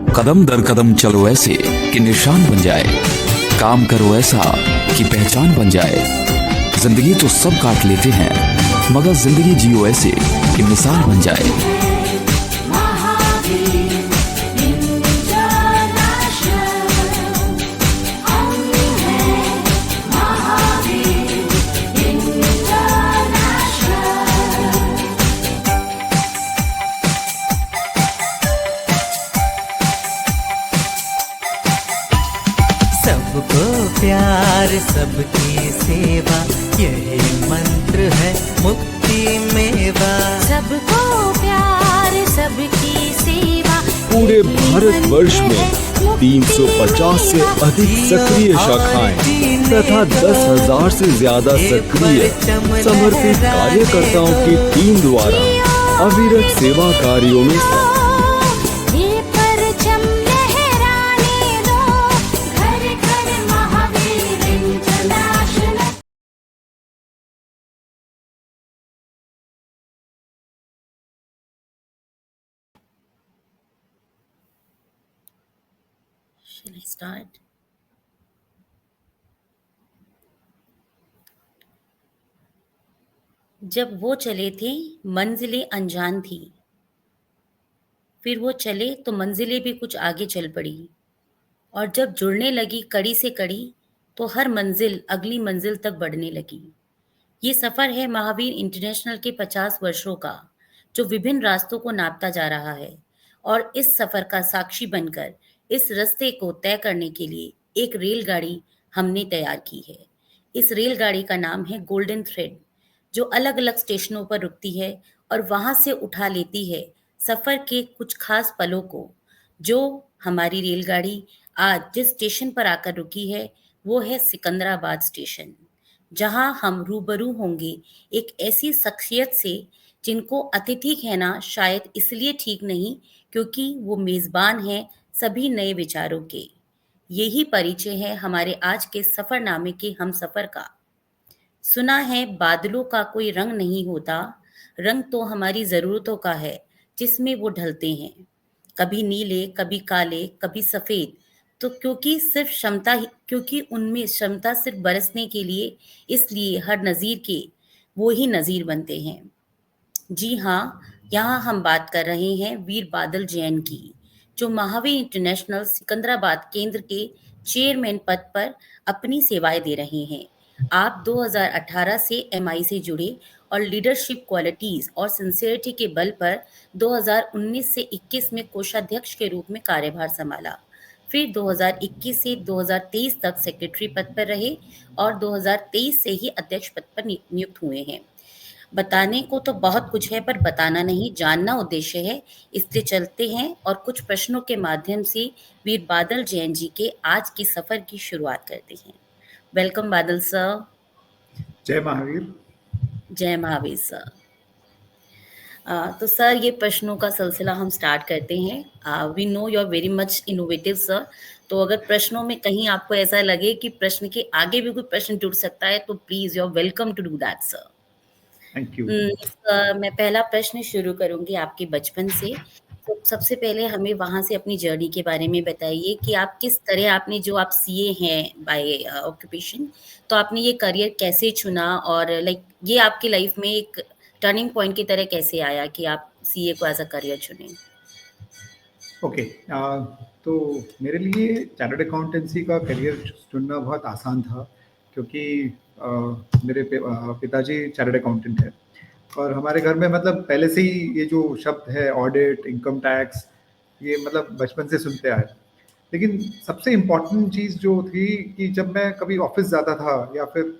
कदम दर कदम चलो ऐसे कि निशान बन जाए, काम करो ऐसा कि पहचान बन जाए। जिंदगी तो सब काट लेते हैं, मगर जिंदगी जियो ऐसे कि मिसाल बन जाए। सबको प्यार सबकी सेवा, यही मंत्र है मुक्ति मेवा। सबको प्यार सबकी सेवा। पूरे भारतवर्ष में 350 से अधिक सक्रिय शाखाएं तथा 10,000 से ज्यादा सक्रिय समर्पित कार्यकर्ताओं की टीम द्वारा अविरत सेवा कार्यों में Shall I start? जब वो चले थे मंजिलें अनजान थी, फिर वो चले तो मंजिलें भी कुछ आगे चल पड़ी, और जब जुड़ने लगी कड़ी से कड़ी तो हर मंजिल अगली मंजिल तक बढ़ने लगी। ये सफ़र है महावीर इंटरनेशनल के 50 वर्षों का, जो विभिन्न रास्तों को नापता जा रहा है, और इस सफ़र का साक्षी बनकर इस रास्ते को तय करने के लिए एक रेलगाड़ी हमने तैयार की है। इस रेलगाड़ी का नाम है गोल्डन थ्रेड, जो अलग-अलग स्टेशनों पर रुकती है और वहाँ से उठा लेती है सफ़र के कुछ खास पलों को। जो हमारी रेलगाड़ी आज जिस स्टेशन पर आकर रुकी है, वो है सिकंदराबाद स्टेशन, जहां हम रूबरू होंगे एक ऐसी शख्सियत से जिनको अतिथि कहना शायद इसलिए ठीक नहीं, क्योंकि वो मेज़बान हैं सभी नए विचारों के। यही परिचय है हमारे आज के सफ़रनामे के हमसफ़र का। सुना है बादलों का कोई रंग नहीं होता, रंग तो हमारी ज़रूरतों का है जिसमें वो ढलते हैं। कभी नीले, कभी काले, कभी सफ़ेद, तो क्योंकि उनमें क्षमता सिर्फ बरसने के लिए, इसलिए हर नज़ीर के वो ही नज़ीर बनते हैं। जी हाँ, यहाँ हम बात कर रहे हैं वीर बादल जैन की, जो महावीर इंटरनेशनल सिकंदराबाद केंद्र के चेयरमैन पद पर अपनी सेवाएं दे रहे हैं। आप 2018 से एमआई से जुड़े और लीडरशिप क्वालिटीज और सिंसियरिटी के बल पर 2019 से 21 में कोषाध्यक्ष के रूप में कार्यभार संभाला। फिर 2021 से 2023 तक सेक्रेटरी पद पर रहे और 2023 से ही अध्यक्ष पद पर नियुक्त हुए हैं। बताने को तो बहुत कुछ है, पर बताना नहीं, जानना उद्देश्य है। इसलिए चलते हैं और कुछ प्रश्नों के माध्यम से वीर बादल जैन जी के आज की सफर की शुरुआत करते हैं। वेलकम बादल सर। जय महावीर। जय महावीर सर। तो सर, ये प्रश्नों का सिलसिला हम स्टार्ट करते हैं। We know you are very much innovative sir. तो अगर प्रश्नों में कहीं आपको ऐसा लगे कि प्रश्न के आगे भी कोई प्रश्न जुड़ सकता है, तो please you are welcome to do that sir. Thank you. मैं पहला प्रश्न शुरू करूंगी आपके बचपन से। तो सबसे पहले हमें वहां से अपनी जर्नी के बारे में बताइए कि आप किस तरह, आपने जो आप सीए हैं बाय ऑक्यूपेशन, तो आपने ये करियर कैसे चुना, और लाइक ये आपकी लाइफ में एक टर्निंग पॉइंट की तरह कैसे आया कि आप सीए को एज अ करियर चुने? ओके, तो मेरे लिए चार्टर्ड अकाउंटेंसी का करियर चुनना बहुत आसान था, क्योंकि मेरे पिताजी चार्टर्ड अकाउंटेंट है, और हमारे घर में मतलब पहले से ही ये जो शब्द है ऑडिट, इनकम टैक्स, ये मतलब बचपन से सुनते आए। लेकिन सबसे इम्पॉर्टेंट चीज़ जो थी कि जब मैं कभी ऑफिस जाता था या फिर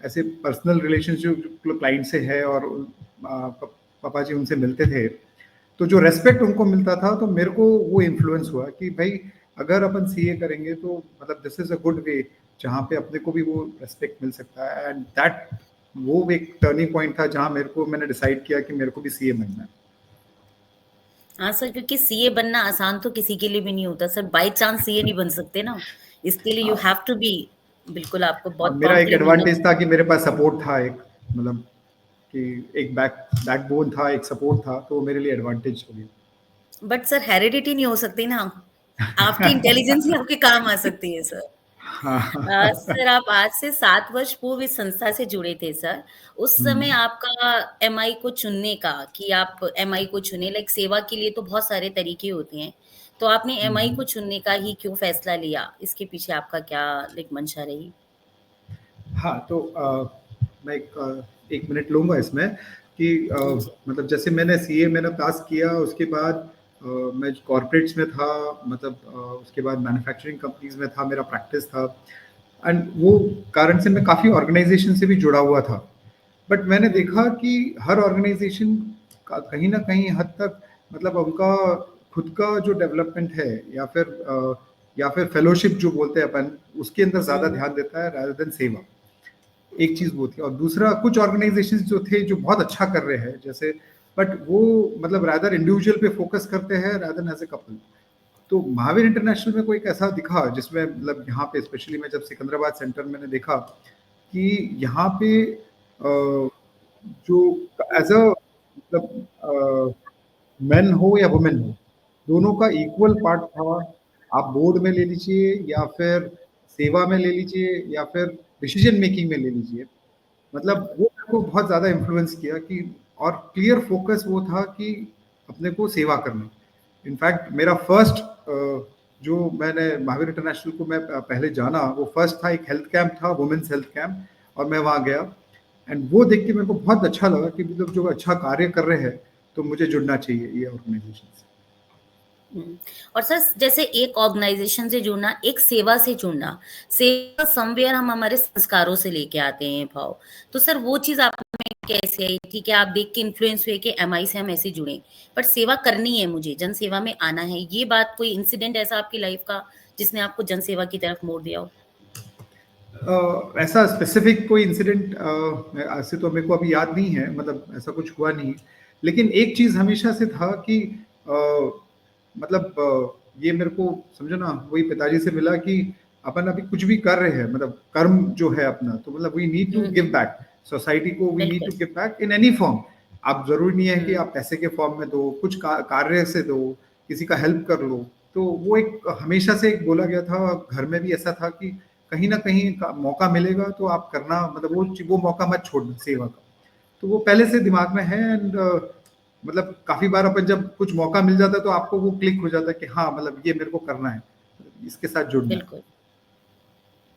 ऐसे पर्सनल रिलेशनशिप क्लाइंट से है और पापा जी उनसे मिलते थे, तो जो रेस्पेक्ट उनको मिलता था, तो मेरे को वो इन्फ्लुएंस हुआ कि भाई अगर अपन सीए करेंगे तो मतलब this is a good way जहाँ पे अपने को भी वो रेस्पेक्ट मिल सकता है। एंड दैट वो एक टर्निंग पॉइंट था जहाँ मैंने डिसाइड किया कि मेरे को भी सीए बनना है। हाँ सर, क्योंकि सीए बनना आसान तो किसी के लिए भी नहीं होता सर, बाय चांस सीए नहीं बन सकते ना, इसके लिए यू हैव टू बी, बिल्कुल आपको बहुत मेरा एक प्रॉम्प्टली एडवांटेज था कि मेरे पास सपोर्ट था, एक मतलब कि एक बैकबोन था, एक सपोर्ट था, तो मेरे लिए एडवांटेज हो गया। बट सर हेरिडिटी नहीं हो सकती ना, आपकी इंटेलिजेंस ही आपके काम आ सकती है सर। हाँ। सर आप आज से 7 वर्ष पूर्व इस संस्था से जुड़े थे सर। उस समय हम्म, आपका एमआई को चुनने का कि आप एमआई को चुने, लाइक सेवा के लिए तो बहुत सारे तरीके होते हैं। तो आपने एमआई हम्म। को चुनने का ही क्यों फैसला लिया? इसके पीछे आपका क्या लाइक मंशा रही? हाँ, तो मैं एक मिनट लूँगा इसमें कि जी। मतलब जैसे मैंने सीए मैंने पास किया, उसके बाद मैं कॉर्पोरेट्स में था, मतलब उसके बाद मैन्युफैक्चरिंग कंपनीज़ में था, मेरा प्रैक्टिस था। एंड वो कारण से मैं काफ़ी ऑर्गेनाइज़ेशन से भी जुड़ा हुआ था। बट मैंने हुँ, देखा हुँ। कि हर ऑर्गेनाइज़ेशन का कहीं न कहीं हद तक मतलब उनका खुद का जो डेवलपमेंट है या फिर फेलोशिप जो बोलते हैं अपन, उसके अंदर हुँ, ज़्यादा हुँ। ध्यान देता है रादर देन सेवा। एक चीज़ वो थी और दूसरा कुछ ऑर्गेनाइजेशंस जो थे जो बहुत अच्छा कर रहे हैं जैसे, बट वो मतलब रादर इंडिविजुअल पे फोकस करते हैं rather than as a couple. तो महावीर इंटरनेशनल में कोई एक ऐसा दिखा जिसमें मतलब यहाँ पे स्पेशली मैं जब सिकंदराबाद सेंटर मैंने देखा कि यहाँ पे जो एज अ मतलब मेन हो या वुमेन हो, दोनों का इक्वल पार्ट था। आप बोर्ड में ले लीजिए या फिर सेवा में ले लीजिए या फिर डिसीजन मेकिंग में ले लीजिए। मतलब बिल्कुल। वो मेरे को बहुत ज़्यादा इन्फ्लुएंस किया कि और क्लियर फोकस वो था कि अपने को सेवा करनी। इनफैक्ट मेरा फर्स्ट जो मैंने महावीर इंटरनेशनल को मैं पहले जाना, वो फर्स्ट था, एक हेल्थ कैंप था, वुमेन्स हेल्थ कैंप, और मैं वहाँ गया। एंड वो देख के मेरे को बहुत अच्छा लगा कि मतलब जो अच्छा कार्य कर रहे हैं, तो मुझे जुड़ना चाहिए ये ऑर्गेनाइजेशन से। हुँ। और सर जैसे एक ऑर्गनाइज़ेशन से जुड़ना, एक सेवा से जुड़ना, सेवा समव्हेयर हम हमारे संस्कारों से लेके आते हैं भाव। तो सर वो चीज़ आप में कैसे आई? ठीक है, आप देख के इन्फ्लुएंस हुए कि एमआई से हम ऐसे जुड़ें, बट सेवा करनी है मुझे, जनसेवा में आना है। ये बात कोई इंसिडेंट ऐसा आपकी लाइफ़ का जिसने आपको जनसेवा की तरफ मोड़ दिया हो? ऐसा स्पेसिफिक कोई इंसिडेंट ऐसे तो मेरे को अभी याद नहीं है, मतलब ऐसा कुछ हुआ नहीं। लेकिन एक चीज़ हमेशा से था कि अ, मतलब ये मेरे को समझो ना, वही पिताजी से मिला कि अपन अभी कुछ भी कर रहे हैं, मतलब कर्म जो है अपना, तो मतलब we need to hmm, give hmm. Back society को, वी नीड बिल्कुल। To give back in any form. आप ज़रूरी नहीं है कि हुँ, आप पैसे के फॉर्म में दो, कुछ कार्य से दो, किसी का हेल्प कर लो। तो वो एक हमेशा से एक बोला गया था, घर में भी ऐसा था कि कहीं न कहीं का मौका मिलेगा तो आप करना, मतलब वो मौका मत छोड़ना सेवा का। तो वो पहले से दिमाग में है। एंड मतलब काफ़ी बार अपन जब कुछ मौका मिल जाता है तो आपको वो क्लिक हो जाता है कि हाँ, मतलब ये मेरे को करना है, इसके साथ जुड़ना है। बिल्कुल।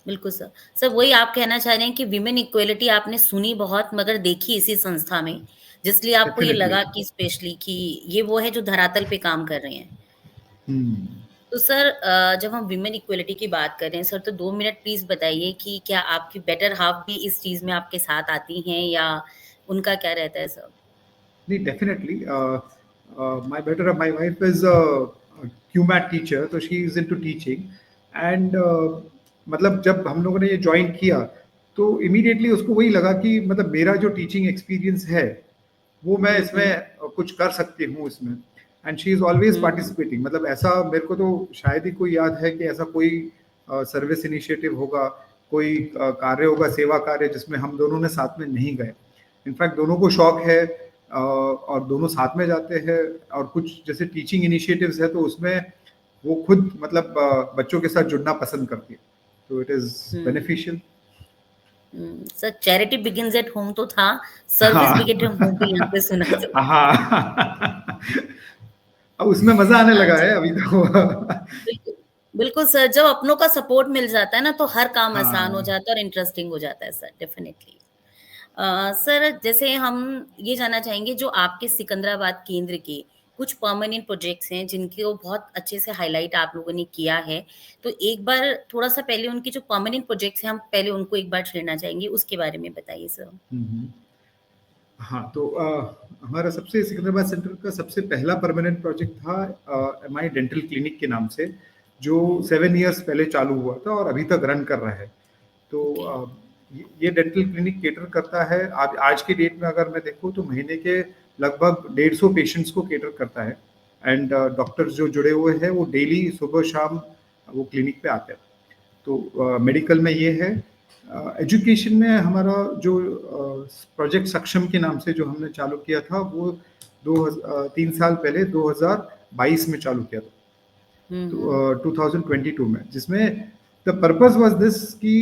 बिल्कुल सर। सर वही आप कहना चाह रहे हैं कि विमेन इक्वालिटी आपने सुनी बहुत मगर देखी इसी संस्था में, जिसलिए आपको ये डेफ़िनिटली। लगा कि स्पेशली कि ये वो है जो धरातल पे काम कर रहे हैं। हुँ। तो सर जब हम विमेन इक्वालिटी की बात कर रहे हैं सर, तो 2 मिनट प्लीज़ बताइए कि क्या आपकी बेटर हाल्फ भी इस चीज़ में आपके साथ आती हैं या उनका क्या रहता है सर? नहीं, definitely my wife is a QMAT teacher, तो she is into teaching. And मतलब जब हम लोगों ने ये जॉइन किया, तो इमीडिएटली उसको वही लगा कि मतलब मेरा जो टीचिंग एक्सपीरियंस है, वो मैं हुँ, इसमें हुँ। कुछ कर सकती हूँ इसमें। And she is always hmm, hmm. Participating, मतलब ऐसा मेरे को तो शायद ही कोई याद है कि ऐसा कोई सर्विस इनिशिएटिव होगा, कोई कार्य होगा, सेवा कार्य, जिसमें हम दोनों ने साथ में नहीं गए। इनफैक्ट दोनों को शौक है और दोनों साथ में जाते हैं। और कुछ जैसे टीचिंग इनिशिएटिव्स है तो उसमें वो खुद मतलब बच्चों के साथ जुड़ना पसंद करती है। तो it is hmm, beneficial. Sir charity begins at home तो था, सर्विस हाँ। बिगिन एट होम भी यहाँ पे सुना सर। हाँ। अब उसमें मज़ा आने लगा है अभी तो। बिल्कुल, बिल्कुल सर, जब अपनों का सपोर्ट मिल जाता है ना, तो हर काम आसान हो हाँ। जाता है और इंटरेस्टिंग हो जाता है सर, डेफ़िनिटली। सर जैसे हम ये जानना चाहेंगे जो आपके सिकंदराबाद केंद्र के कुछ परमानेंट प्रोजेक्ट्स हैं जिनको बहुत अच्छे से हाइलाइट आप लोगों ने किया है। तो एक बार थोड़ा-सा पहले उनके जो परमानेंट प्रोजेक्ट्स हैं, हम पहले उनको एक बार छेड़ना चाहेंगे, उसके बारे में बताइए सर? हुँ, हुँ। हाँ, तो हमारा सबसे सिकंदराबाद सेंटर का सबसे पहला परमानेंट प्रोजेक्ट था एमआई डेंटल क्लिनिक के नाम से, जो हुँ, 7 इयर्स पहले चालू हुआ था और अभी तक रन कर रहा है। तो ओके। ये डेंटल क्लिनिक कैटर करता है, आज आज की डेट में अगर मैं देखूँ तो महीने के लगभग 150 पेशेंट्स को कैटर करता है। एंड डॉक्टर्स जो जुड़े हुए हैं वो डेली सुबह-शाम वो क्लिनिक पे आते हैं। तो मेडिकल में ये है। एजुकेशन में हमारा जो प्रोजेक्ट सक्षम के नाम से जो हमने चालू किया था, वो 3 साल पहले 2000 2022 में चालू किया था, हम्म, तो 2022 में, जिसमें द पर्पस वाज दिस कि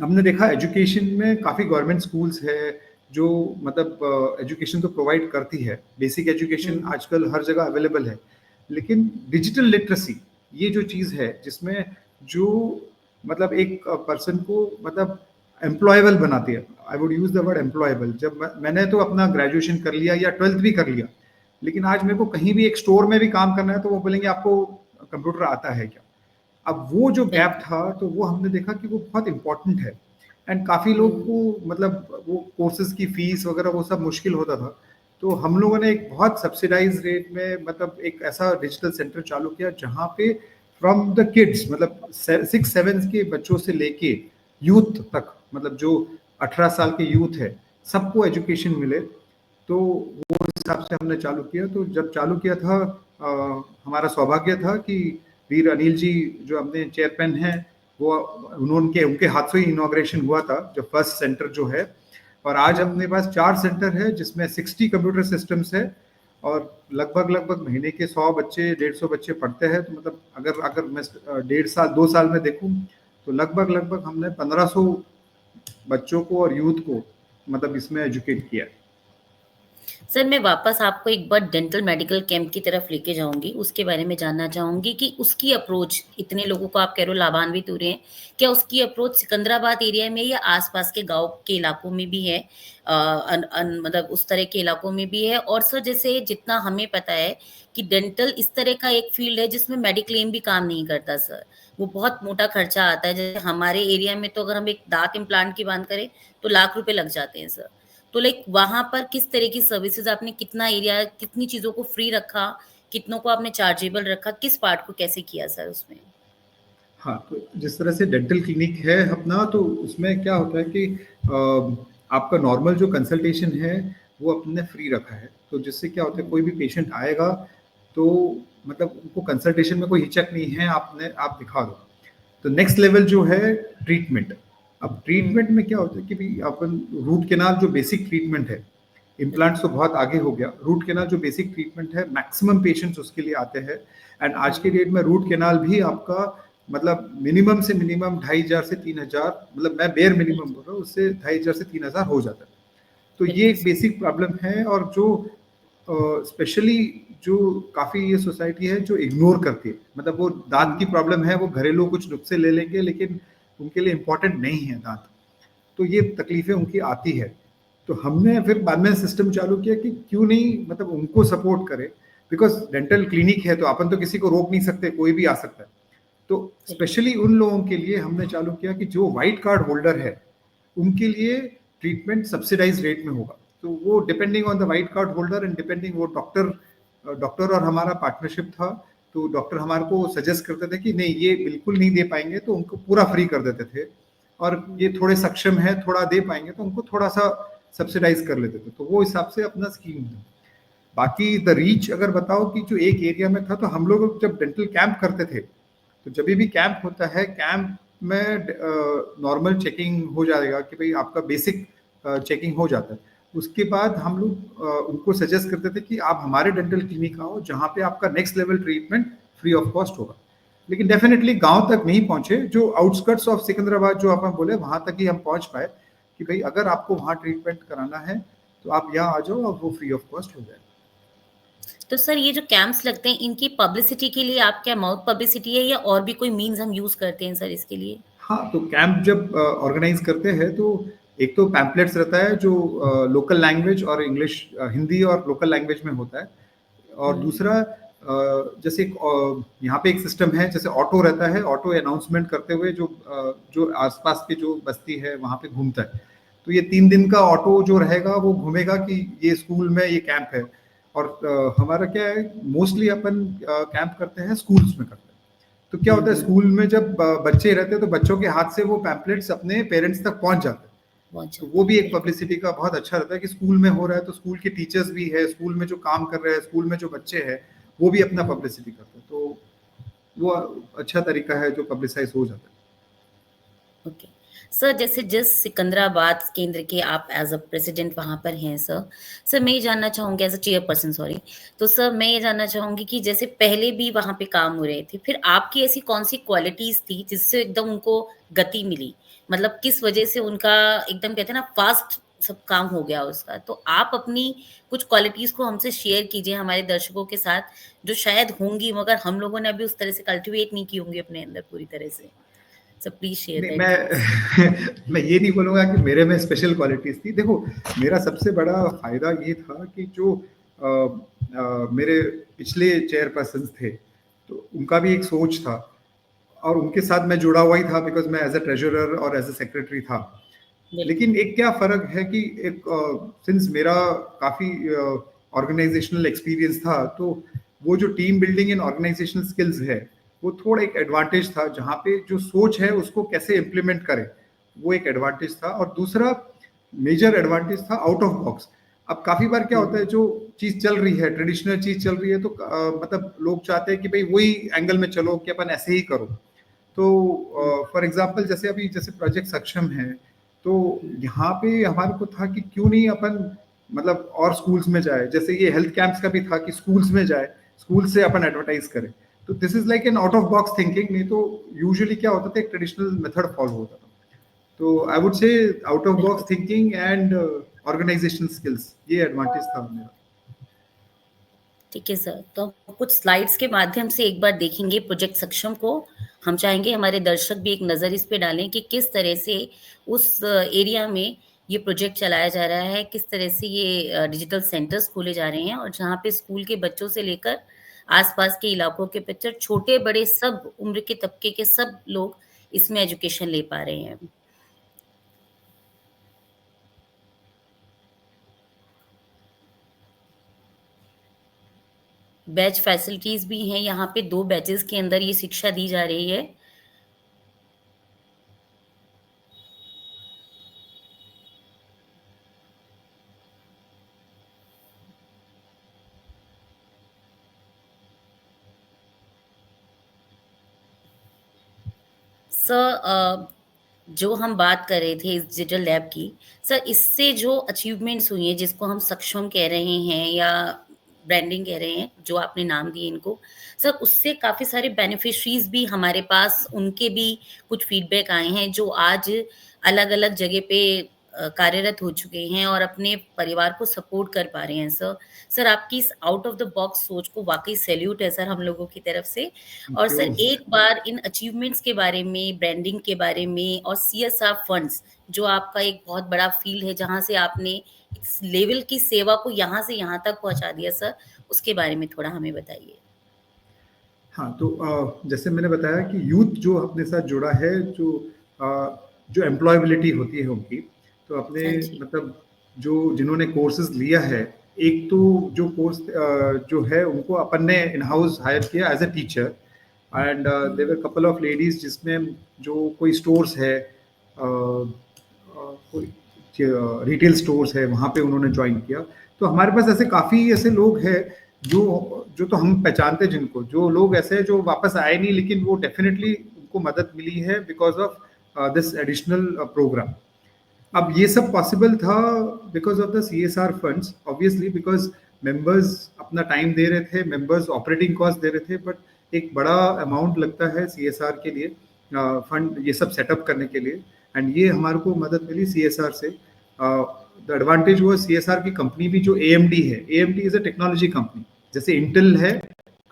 हमने देखा एजुकेशन में काफ़ी गवर्नमेंट स्कूल्स है जो मतलब एजुकेशन तो प्रोवाइड करती है, बेसिक एजुकेशन हम्म, आजकल हर जगह अवेलेबल है, लेकिन डिजिटल लिटरेसी ये जो चीज़ है जिसमें जो मतलब एक पर्सन को मतलब एम्प्लॉयबल बनाती है, I would use the word employable. जब मैंने तो अपना ग्रेजुएशन कर लिया या 12th भी कर लिया, लेकिन आज मेरे को कहीं भी एक स्टोर में भी काम करना है तो वो बोलेंगे आपको कंप्यूटर आता है क्या। अब वो जो गैप बिल्कुल। था तो वो हमने देखा कि वो बहुत इंपॉर्टेंट है, एंड काफ़ी लोग हम्म, को मतलब वो कोर्सेज की फीस वगैरह वो सब मुश्किल होता था, तो हम लोगों ने एक बहुत सब्सिडाइज रेट में मतलब एक ऐसा डिजिटल सेंटर चालू किया जहाँ पे फ्रॉम द किड्स मतलब 6-7 के बच्चों से लेके यूथ तक, मतलब जो 18 साल के यूथ है सबको एजुकेशन मिले। तो वो हिसाब से हमने चालू किया। तो जब चालू किया था हमारा सौभाग्य था कि वीर अनिल जी जो अपने चेयरमैन हैं वो उनके उनके हाथ से ही इनॉग्रेशन हुआ था जो फर्स्ट सेंटर जो है। और आज अपने पास 4 सेंटर है जिसमें 60 कंप्यूटर सिस्टम्स है और लगभग लगभग महीने के 100 बच्चे 150 बच्चे पढ़ते हैं। तो मतलब अगर अगर मैं 1.5 साल 2 साल में देखूं तो लगभग लगभग हमने 1500 बच्चों को और यूथ को मतलब इसमें एजुकेट किया है। सर मैं वापस आपको एक बार डेंटल मेडिकल कैंप की तरफ लेके जाऊंगी, उसके बारे में जानना चाहूंगी कि उसकी अप्रोच, इतने लोगों को आप कह रहे हो लाभान्वित हो रहे हैं, क्या उसकी अप्रोच सिकंदराबाद एरिया में या आसपास के गांव के इलाकों में भी है? मतलब उस तरह के इलाकों में भी है? और सर जैसे जितना हमें पता है कि डेंटल इस तरह का एक फील्ड है जिसमें मेडिक्लेम भी काम नहीं करता सर, वो बहुत मोटा खर्चा आता है। जैसे हमारे एरिया में तो अगर हम एक दांत इम्प्लांट की बात करें तो लाख रुपए लग जाते हैं सर। तो लाइक वहां पर किस तरह की सर्विसेज आपने, कितना एरिया, कितनी चीजों को फ्री रखा, कितनों को आपने चार्जेबल रखा, किस पार्ट को कैसे किया सर उसमें? हाँ, तो जिस तरह से डेंटल क्लिनिक है अपना, तो उसमें क्या होता है कि आपका नॉर्मल जो कंसल्टेशन है वो अपने फ्री रखा है। तो जिससे क्या होता है कोई भी पेशेंट आएगा तो मतलब उनको कंसल्टेशन में कोई हिचक नहीं है, आपने आप दिखा दो। तो नेक्स्ट लेवल जो है ट्रीटमेंट। अब ट्रीटमेंट में क्या होता है कि भाई अपन रूट केनाल जो बेसिक ट्रीटमेंट है, इम्प्लांट्स तो बहुत आगे हो गया, रूट केनाल जो बेसिक ट्रीटमेंट है मैक्सिमम पेशेंट्स उसके लिए आते हैं। एंड आज के डेट में रूट केनाल भी आपका मतलब मिनिमम से मिनिमम 2500 से 3000, मतलब मैं बेयर मिनिमम बोल रहा हूँ, उससे 2500 से 3000 हो जाता है। तो ये बिल्कुल एक सर। बेसिक प्रॉब्लम है और जो स्पेशली जो काफ़ी ये सोसाइटी है जो इग्नोर करती है, मतलब वो दांत की प्रॉब्लम है वो घरेलू कुछ नुस्खे ले लेंगे लेकिन उनके लिए इम्पोर्टेंट नहीं है दांत। तो ये तकलीफें उनकी आती है। तो हमने फिर बाद में सिस्टम चालू किया कि क्यों नहीं मतलब उनको सपोर्ट करें, बिकॉज डेंटल क्लिनिक है तो अपन तो किसी को रोक नहीं सकते, कोई भी आ सकता है। तो बिल्कुल। स्पेशली उन लोगों के लिए हमने चालू किया कि जो वाइट कार्ड होल्डर है उनके लिए ट्रीटमेंट सब्सिडाइज रेट में होगा। तो वो depending on the white card holder and depending वो डॉक्टर और हमारा पार्टनरशिप था। तो डॉक्टर हमारे को सजेस्ट करते थे कि नहीं ये बिल्कुल नहीं दे पाएंगे तो उनको पूरा फ्री कर देते थे, और ये थोड़े सक्षम है थोड़ा दे पाएंगे तो उनको थोड़ा सा सब्सिडाइज कर लेते थे। तो वो हिसाब से अपना स्कीम था। बाकी द रीच अगर बताओ कि जो एक एरिया में था, तो हम लोग जब डेंटल कैंप करते थे तो जब भी कैंप होता है कैंप में नॉर्मल चेकिंग हो जाएगा कि भाई आपका बेसिक चेकिंग हो जाता है। उसके बाद हम लोग उनको सजेस्ट करते थे कि आप हमारे डेंटल क्लिनिक आओ जहाँ पे आपका next level treatment free of cost होगा। लेकिन डेफिनेटली गांव तक नहीं पहुंचे, जो आउटस्कर्ट्स ऑफ सिकंदराबाद जो आप बोले वहां तक ही हम पहुंच पाए कि भाई अगर आपको वहां ट्रीटमेंट कराना है तो आप यहाँ आ जाओ और वो फ्री ऑफ कॉस्ट हो जाए। तो सर ये जो कैंप्स लगते हैं इनकी पब्लिसिटी के लिए आप क्या माउथ पब्लिसिटी है या और भी कोई मीन्स हम यूज करते हैं सर इसके लिए? हाँ, तो कैंप जब ऑर्गेनाइज करते हैं तो एक तो पैम्पलेट्स रहता है जो लोकल लैंग्वेज और इंग्लिश, हिंदी और लोकल लैंग्वेज में होता है। और हम्म, दूसरा जैसे यहाँ पे एक सिस्टम है जैसे ऑटो रहता है, ऑटो अनाउंसमेंट करते हुए जो आसपास के जो बस्ती है वहाँ पे घूमता है। तो ये 3 दिन का ऑटो जो रहेगा वो घूमेगा कि ये स्कूल में ये कैंप है। और हमारा क्या है मोस्टली अपन कैंप करते हैं स्कूल्स में करते हैं। तो क्या होता है स्कूल में जब बच्चे रहते हैं तो बच्चों के हाथ से वो पैम्पलेट्स अपने पेरेंट्स तक पहुंच जाते हैं। बहुत तो ज्यादा, वो भी एक बिल्कुल। पब्लिसिटी का बहुत अच्छा रहता है कि स्कूल में हो रहा है तो स्कूल के टीचर्स भी है, स्कूल में जो काम कर रहे हैं, स्कूल में जो बच्चे हैं वो भी अपना पब्लिसिटी करते हैं। तो वो अच्छा तरीका है जो पब्लिसाइज हो जाता है। ओके। सर जैसे जिस सिकंदराबाद केंद्र के आप एज अ प्रेसिडेंट वहाँ पर हैं सर, सर मैं ये जानना चाहूँगी एज अ चेयरपर्सन सॉरी, तो सर मैं ये जानना चाहूँगी कि जैसे पहले भी वहाँ पे काम हो रहे थे, फिर आपकी ऐसी कौन-सी क्वालिटीज़ थी जिससे एकदम उनको गति मिली? मतलब किस वजह से उनका एकदम कहते हैं ना फास्ट सब काम हो गया उसका? तो आप अपनी कुछ क्वालिटीज़ को हमसे शेयर कीजिए हमारे दर्शकों के साथ, जो शायद होंगी मगर हम लोगों ने अभी उस तरह से कल्टीवेट नहीं की होंगी अपने अंदर पूरी तरह से। सो प्लीज़ शेयर नहीं, दैट थिंग्स। मैं मैं ये नहीं बोलूँगा कि मेरे में स्पेशल क्वालिटीज़ थी। देखो, मेरा सबसे बड़ा फ़ायदा ये था कि जो मेरे पिछले चेयरपर्सन्स थे, तो उनका भी एक सोच था और उनके साथ मैं जुड़ा हुआ ही था बिकॉज़ मैं एज़ अ ट्रेज़रर और एज़ अ सेक्रेटरी था। बिल्कुल, लेकिन एक क्या फ़र्क है कि एक सिंस मेरा काफ़ी ऑर्गेनाइज़ेशनल एक्सपीरियंस था, तो वो जो team building and organisational skills है, वो थोड़ा एक एडवांटेज था, जहाँ पे जो सोच है उसको कैसे इम्प्लीमेंट करें, वो एक एडवांटेज था। और दूसरा मेजर एडवांटेज था आउट ऑफ बॉक्स। अब काफ़ी बार क्या होता है, जो चीज़ चल रही है, ट्रेडिशनल चीज़ चल रही है, तो मतलब लोग चाहते हैं कि भई वही एंगल में चलो कि अपन ऐसे ही करो। तो फॉर एग्जांपल जैसे अभी जैसे प्रोजेक्ट सक्षम है, तो यहाँ पे हमारे को था कि क्यों नहीं अपन मतलब और स्कूल्स में जाए, जैसे ये हेल्थ कैंप्स का भी था कि स्कूल्स में जाए, स्कूल से अपन एडवर्टाइज करें। तो this is like an out of box thinking. नहीं तो यूजुअली क्या होता था, एक ट्रेडिशनल मेथड फॉलो होता था। तो I would say out of बिल्कुल। Box thinking and organisation skills, ये एडवांटेज था मेरा। ठीक है सर, तो हम कुछ स्लाइड्स के माध्यम से एक बार देखेंगे प्रोजेक्ट सक्षम को। हम चाहेंगे हमारे दर्शक भी एक नज़र इस पे डालें कि किस तरह से उस एरिया में ये प्रोजेक्ट चलाया जा रहा है, किस तरह से ये डिजिटल सेंटर्स खोले जा रहे हैं और जहाँ पे स्कूल के बच्चों से लेकर आस-पास के इलाकों के बच्चे छोटे-बड़े सब उम्र के तबके के सब लोग इसमें एजुकेशन ले पा रहे हैं। बैच फैसिलिटीज़ भी हैं, यहाँ पे 2 बैचेज़ के अंदर ये शिक्षा दी जा रही है। सर जो हम बात कर रहे थे इस डिजिटल लैब की, सर इससे जो अचीवमेंट्स हुई हैं जिसको हम सक्षम कह रहे हैं या ब्रांडिंग कह रहे हैं, जो आपने नाम दिए इनको, सर उससे काफ़ी सारे बेनिफिशरीज़ भी हमारे पास उनके भी कुछ फीडबैक आए हैं जो आज अलग-अलग जगह पे कार्यरत हो चुके हैं और अपने परिवार को सपोर्ट कर पा रहे हैं सर। सर आपकी इस आउट ऑफ द बॉक्स सोच को वाक़ई सैल्यूट है सर हम लोगों की तरफ से। और थैंक यू। सर एक बार इन अचीवमेंट्स के बारे में, ब्रांडिंग के बारे में और सीएसआर फंड्स जो आपका एक बहुत बड़ा फ़ील्ड है जहाँ से आपने इस लेवल की सेवा को यहाँ से यहाँ तक पहुँचा दिया सर, उसके बारे में थोड़ा हमें बताइए? हाँ, तो जैसे मैंने बताया कि यूथ जो अपने साथ जुड़ा है, जो एम्प्लॉयबिलिटी होती है उनकी, तो अपने हाँ जी। मतलब जो जिन्होंने कोर्सेज़ लिया है, एक तो जो कोर्स जो है उनको अपन ने इन हाउस हायर किया as a teacher. And there were couple of ladies जिसमें जो कोई स्टोर्स है, कोई रिटेल स्टोर्स है, वहाँ पे उन्होंने जॉइन किया। तो हमारे पास ऐसे काफ़ी ऐसे लोग हैं जो जो तो हम पहचानते हैं जिनको, जो लोग ऐसे हैं जो वापस आए नहीं, लेकिन वो डेफ़िनेटली उनको मदद मिली है because of this additional programme. अब ये सब पॉसिबल था because of the CSR funds, obviously because members अपना टाइम दे रहे थे, मेंबर्स ऑपरेटिंग कॉस्ट दे रहे थे, बट एक बड़ा अमाउंट लगता है सीएसआर के लिए, फंड ये सब सेटअप करने के लिए। एंड ये हमारे को मदद मिली सीएसआर से। द एडवांटेज वो सीएसआर की कंपनी भी जो एएमडी है, AMD is a technology company. जैसे इंटेल है,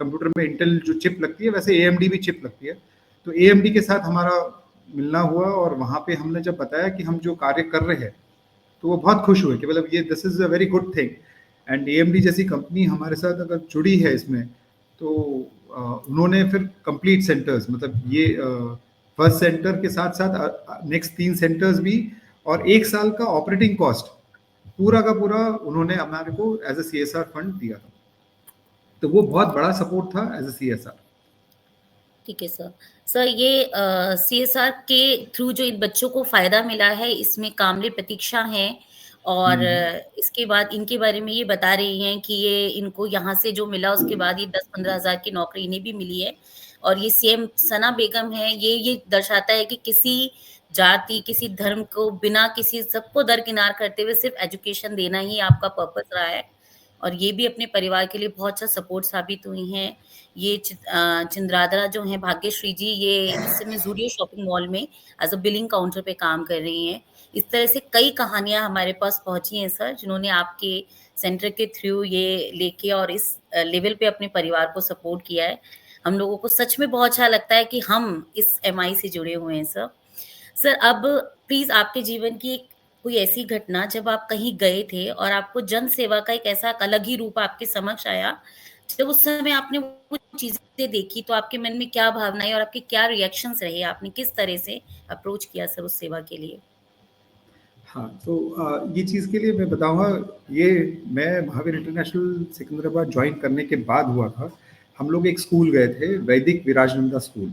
कंप्यूटर में इंटेल जो चिप लगती है, वैसे एएमडी भी चिप लगती है। तो एएमडी के साथ हमारा मिलना हुआ और वहाँ पे हमने जब बताया कि हम जो कार्य कर रहे हैं, तो वो बहुत खुश हुए कि मतलब ये this is a very good thing. And AMD जैसी कंपनी हमारे साथ अगर जुड़ी है इसमें, तो उन्होंने फिर कंप्लीट सेंटर्स, मतलब ये फर्स्ट सेंटर के साथ-साथ नेक्स्ट 3 सेंटर्स भी, और 1 साल का ऑपरेटिंग कॉस्ट पूरा का पूरा उन्होंने हमारे को एज़ अ सीएसआर फंड दिया था। तो वो बहुत बड़ा सपोर्ट था एज़ अ सीएसआर। ठीक है सर। सर ये सीएसआर के थ्रू जो इन बच्चों को फ़ायदा मिला है, इसमें कामले प्रतीक्षा हैं और हुँ। इसके बाद इनके बारे में ये बता रही हैं कि ये इनको यहाँ से जो मिला उसके बाद ये 10-15 हज़ार की नौकरी इन्हें भी मिली है और ये सीएम सना बेगम हैं, ये दर्शाता है कि किसी जाति, किसी धर्म को बिना किसी सबको दरकिनार करते हुए सिर्फ एजुकेशन देना ही आपका पर्पस रहा है और ये भी अपने परिवार के लिए बहुत अच्छा सपोर्ट साबित हुई हैं। ये चिंद्रादरा जो हैं भाग्यश्री जी, ये इस समय ज़ूडियो शॉपिंग मॉल में एज़ अ बिलिंग काउंटर पे काम कर रही हैं। इस तरह से कई कहानियाँ हमारे पास पहुँची हैं सर, जिन्होंने आपके सेंटर के थ्रू ये लेके और इस लेवल पे अपने परिवार को सपोर्ट किया है। हम लोगों को सच में बहुत अच्छा लगता है कि हम इस एमआई से जुड़े हुए हैं सर। सर अब प्लीज़ आपके जीवन की एक कोई ऐसी घटना जब आप कहीं गए थे और आपको जन सेवा का एक ऐसा अलग ही रूप आपके समक्ष आया, जब उस समय आपने वो चीज़ें देखी तो आपके मन में क्या भावनाएँ और आपके क्या रिएक्शंस रहे? आपने किस तरह से अप्रोच किया सर उस सेवा के लिए? हाँ, तो ये चीज़ के लिए मैं बताऊँगा, ये मैं महावीर इंटरनेशनल सिकंदराबाद जॉइन करने के बाद हुआ था। हम लोग एक स्कूल गए थे, वैदिक विराजनंदा स्कूल।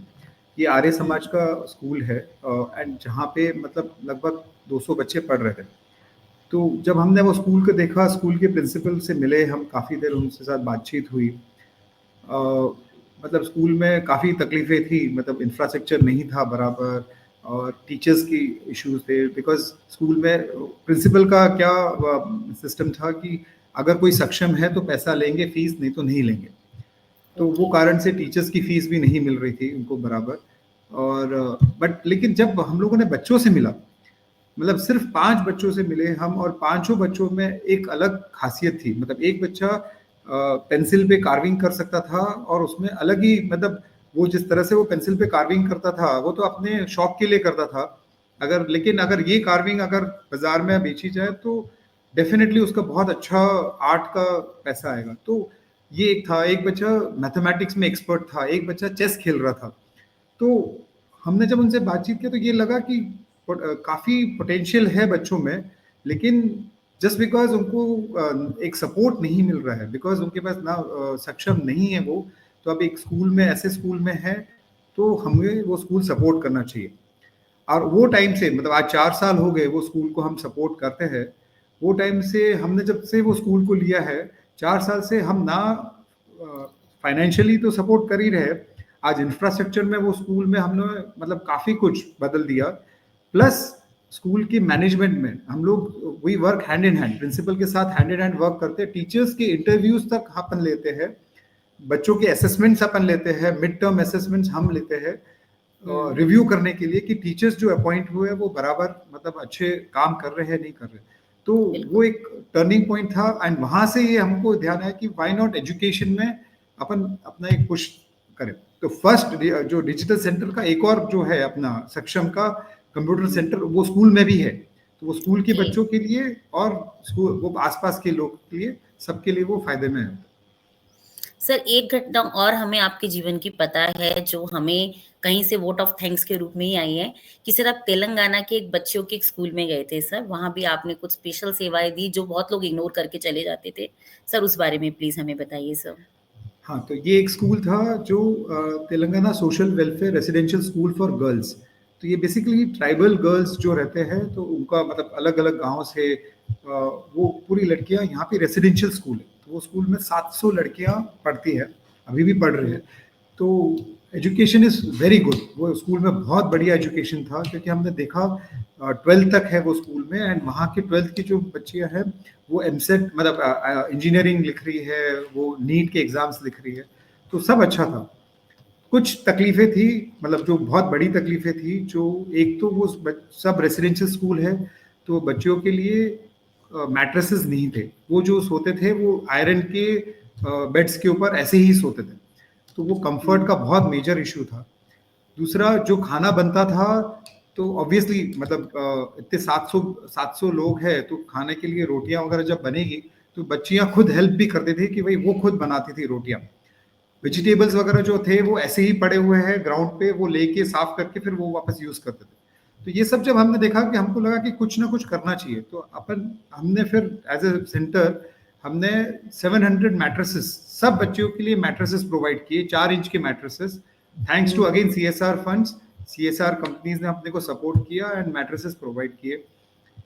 ये आर्य समाज का स्कूल है एंड जहाँ पे मतलब लगभग 200 बच्चे पढ़ रहे थे। तो जब हमने वो स्कूल को देखा, स्कूल के प्रिंसिपल से मिले हम, काफ़ी देर उनके साथ बातचीत हुई। अ, मतलब स्कूल में काफ़ी तकलीफ़ें थी, मतलब इंफ्रास्ट्रक्चर नहीं था बराबर और टीचर्स की इश्यूज़ थे बिकॉज़ स्कूल में प्रिंसिपल का क्या सिस्टम था कि अगर कोई सक्षम है तो पैसा लेंगे फ़ीस, नहीं तो नहीं लेंगे। तो वो ओके, कारण से टीचर्स की फ़ीस भी नहीं मिल रही थी उनको बराबर। और बट लेकिन जब हम लोगों ने बच्चों से मिला, मतलब सिर्फ 5 बच्चों से मिले हम और पाँचों बच्चों में एक अलग ख़ासियत थी। मतलब एक बच्चा पेंसिल पे कार्विंग कर सकता था और उसमें अलग ही मतलब वो जिस तरह से वो पेंसिल पे कार्विंग करता था, वो तो अपने शौक के लिए करता था। लेकिन अगर ये कार्विंग अगर बाज़ार में बेची जाए तो डेफ़िनेटली उसका बहुत अच्छा आर्ट का पैसा आएगा। तो ये एक था, एक बच्चा मैथमेटिक्स में एक्सपर्ट था, एक बच्चा चेस खेल रहा था। तो हमने जब उनसे बातचीत की तो ये लगा कि काफ़ी पोटेंशियल है बच्चों में, लेकिन जस्ट बिकॉज़ उनको एक सपोर्ट नहीं मिल रहा है, बिकॉज़ उनके पास ना सक्षम नहीं है वो, तो अब एक स्कूल में ऐसे स्कूल में है, तो हमें वो स्कूल सपोर्ट करना चाहिए। और वो टाइम से मतलब आज 4 साल हो गए वो स्कूल को हम सपोर्ट करते हैं। वो टाइम से हमने जब से वो स्कूल को लिया है, 4 साल से हम ना फाइनेंशियली तो सपोर्ट कर ही रहे, आज इंफ्रास्ट्रक्चर में वो स्कूल में हमने मतलब काफ़ी कुछ बदल दिया। प्लस स्कूल की मैनेजमेंट में हम लोग we work hand in hand, principal के साथ हैंड इन हैंड वर्क करते हैं। टीचर्स के इंटरव्यूज़ तक अपन लेते हैं, बच्चों के असेसमेंट्स अपन लेते हैं, मिड टर्म असेसमेंट्स हम लेते हैं रिव्यू करने के लिए कि टीचर्स जो अपॉइंट हुए हैं वो बराबर मतलब अच्छे काम कर रहे हैं नहीं कर रहे। तो वो बिल्कुल। एक टर्निंग पॉइंट था एंड वहाँ से ये हमको ध्यान आया कि व्हाई नॉट एजुकेशन में अपन अपना एक पुश करें। तो फर्स्ट जो डिजिटल सेंटर का एक और जो है अपना सक्षम का कंप्यूटर सेंटर, वो स्कूल में भी है। तो वो स्कूल के ओके। बच्चों के लिए और स्कूल वो आसपास के लोग के लिए, सबके लिए वो फायदे में है। सर एक घटना और हमें आपके जीवन की पता है जो हमें कहीं से वोट ऑफ थैंक्स के रूप में ही आई है कि सर आप तेलंगाना के एक बच्चों के एक स्कूल में गए थे सर, वहाँ भी आपने कुछ स्पेशल सेवाएँ दी जो बहुत लोग इग्नोर करके चले जाते थे। सर उस बारे में प्लीज़ हमें बताइए सर। हाँ, तो ये एक स्कूल था जो Telangana social welfare residential school for girls. तो ये बेसिकली ट्राइबल गर्ल्स जो रहते हैं तो उनका मतलब अलग-अलग गाँव से वो पूरी लड़कियाँ यहाँ पे रेसिडेंशियल स्कूल है। तो वो स्कूल में 700 लड़कियाँ पढ़ती हैं, अभी भी पढ़ रही हैं। तो एजुकेशन इज़ वेरी गुड। वो स्कूल में बहुत बढ़िया एजुकेशन था क्योंकि हमने देखा 12th तक है वो स्कूल में एंड वहाँ की 12th की जो बच्चियाँ हैं वो एमसेट मतलब इंजीनियरिंग लिख रही है, वो नीट के एग्ज़ाम्स लिख रही है, तो सब अच्छा था। कुछ तकलीफ़ें थी, मतलब जो बहुत बड़ी तकलीफ़ें थी, जो एक तो वो सब रेसिडेंशियल स्कूल है, तो बच्चियों के लिए मैट्रेसेस नहीं थे। वो जो सोते थे वो आयरन के बेड्स के ऊपर ऐसे ही सोते थे। तो वो कम्फ़र्ट का बहुत मेजर इश्यू था। दूसरा जो खाना बनता था तो ऑब्वियसली मतलब इतने 700 लोग हैं तो खाने के लिए रोटियां वगैरह जब बनेगी तो बच्चियां खुद हेल्प भी करते थे कि भाई वो खुद बनाती थी रोटियां। वेजिटेबल्स वगैरह जो थे वो ऐसे ही पड़े हुए हैं ग्राउंड पे, वो लेके साफ करके फिर वो वापस यूज करते थे। तो ये सब जब हमने देखा कि हमको लगा कि कुछ ना कुछ करना चाहिए, तो अपन हमने फिर एज ए सेंटर हमने 700 मैट्रेसेस सब बच्चों के लिए मैट्रेसेस प्रोवाइड किए, 4 इंच के mattresses, thanks to again CSR funds. CSR companies ने अपने को सपोर्ट किया एंड मैट्रेसेस प्रोवाइड किए।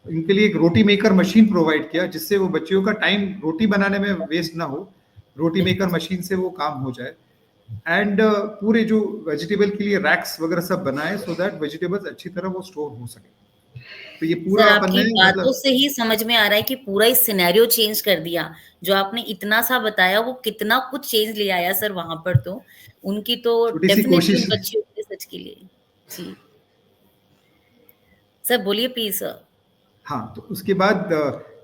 इनके लिए एक रोटी मेकर मशीन प्रोवाइड किया जिससे वो बच्चियों का टाइम रोटी बनाने में वेस्ट ना हो, रोटी मेकर बिल्कुल। मशीन से वो काम हो जाए। एंड पूरे जो वेजिटेबल के लिए रैक्स वगैरह सब बनाए सो दैट वेजिटेबल्स अच्छी तरह वो स्टोर हो सके। तो ये पूरा सर अपन आपकी ने बातों मतलब से ही समझ में आ रहा है कि पूरा ही सिनेरियो चेंज कर दिया। जो आपने इतना सा बताया वो कितना कुछ चेंज ले आया सर वहां पर तो। उनकी तो छोटी सी डेफिनेटली कोशिश। उन बच्चियों के सच के लिए। जी सर बोलिए प्लीज सर। हाँ, तो उसके बाद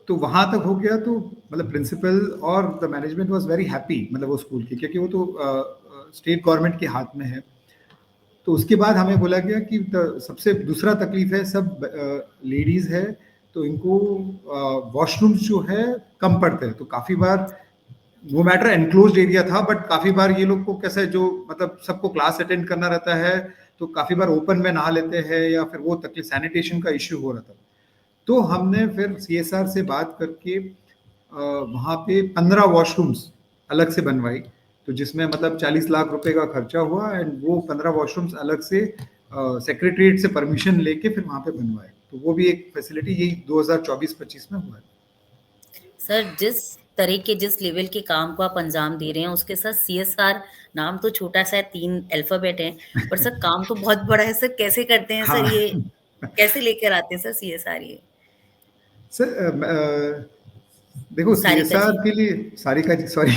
तो वहाँ तक हो गया तो मतलब प्रिंसिपल और the management was very happy मतलब वो स्कूल की क्योंकि वो तो स्टेट गवर्नमेंट के हाथ में है। तो उसके बाद हमें बोला गया कि सबसे दूसरा तकलीफ है सब लेडीज़ है तो इनको वॉशरूम्स जो है कम पड़ते हैं। तो काफ़ी बार नो मैटर एनक्लोज्ड एरिया था बट काफ़ी बार ये लोग को कैसे जो मतलब सबको क्लास अटेंड करना रहता है तो काफ़ी बार ओपन में नहा लेते हैं या फिर वो तकलीफ सैनिटेशन का इश्यू हो रहा था। तो हमने फिर सीएसआर से बात करके वहाँ पे 15 वॉशरूम्स अलग से बनवाई। तो जिसमें मतलब 40 लाख रुपए का खर्चा हुआ एंड वो 15 वॉशरूम्स अलग से सेक्रेटरीट से परमिशन लेके फिर वहाँ पे बनवाए। तो वो भी एक फैसिलिटी यही 2024-25 में हुआ है। सर जिस तरह के जिस लेवल के काम को आप अंजाम दे रहे हैं उसके साथ सीएसआर नाम तो छोटा सा है, 3 अल्फाबेट है, पर सर काम तो बहुत बड़ा है सर। कैसे करते हैं सर हाँ ये? कैसे लेकर आते हैं सर सीएसआर ये? सर देखो सारिका सीएसआर जी। के लिए सारिका जी सॉरी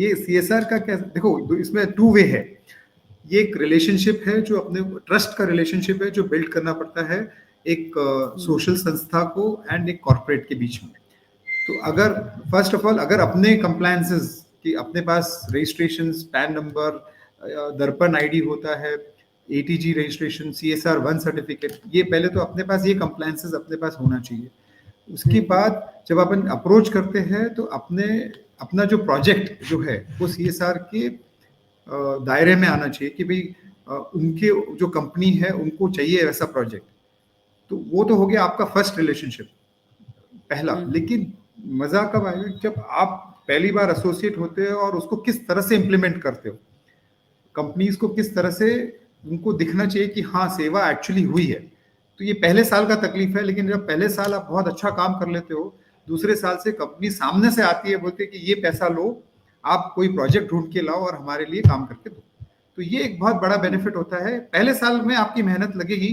ये सीएसआर का क्या देखो इसमें टू वे है। ये एक रिलेशनशिप है जो अपने ट्रस्ट का रिलेशनशिप है जो बिल्ड करना पड़ता है एक हम्म, सोशल संस्था को एंड एक कॉर्पोरेट के बीच में। तो अगर फर्स्ट ऑफ ऑल अगर अपने कंप्लायंसेस कि अपने पास रजिस्ट्रेशन पैन नंबर दर्पण आईडी होता है एटीजी रजिस्ट्रेशन सीएसआर 1 सर्टिफिकेट ये पहले तो अपने पास ये कंप्लायंसेस अपने पास होना चाहिए। उसके बाद जब अपन अप्रोच करते हैं तो अपने अपना जो प्रोजेक्ट जो है वो सीएसआर के दायरे में आना चाहिए कि भाई उनके जो कंपनी है उनको चाहिए वैसा प्रोजेक्ट। तो वो तो हो गया आपका फर्स्ट रिलेशनशिप पहला। हम्म, लेकिन मजा कब आएगा जब आप पहली बार एसोसिएट होते हो और उसको किस तरह से इम्प्लीमेंट करते हो। कंपनीज को किस तरह से उनको दिखना चाहिए कि हाँ सेवा एक्चुअली हुई है। तो ये पहले साल का तकलीफ है लेकिन जब पहले साल आप बहुत अच्छा काम कर लेते हो दूसरे साल से कंपनी सामने से आती है बोलते कि ये पैसा लो आप कोई प्रोजेक्ट ढूंढ के लाओ और हमारे लिए काम करके दो। तो ये एक बहुत बड़ा बेनिफिट होता है। पहले साल में आपकी मेहनत लगेगी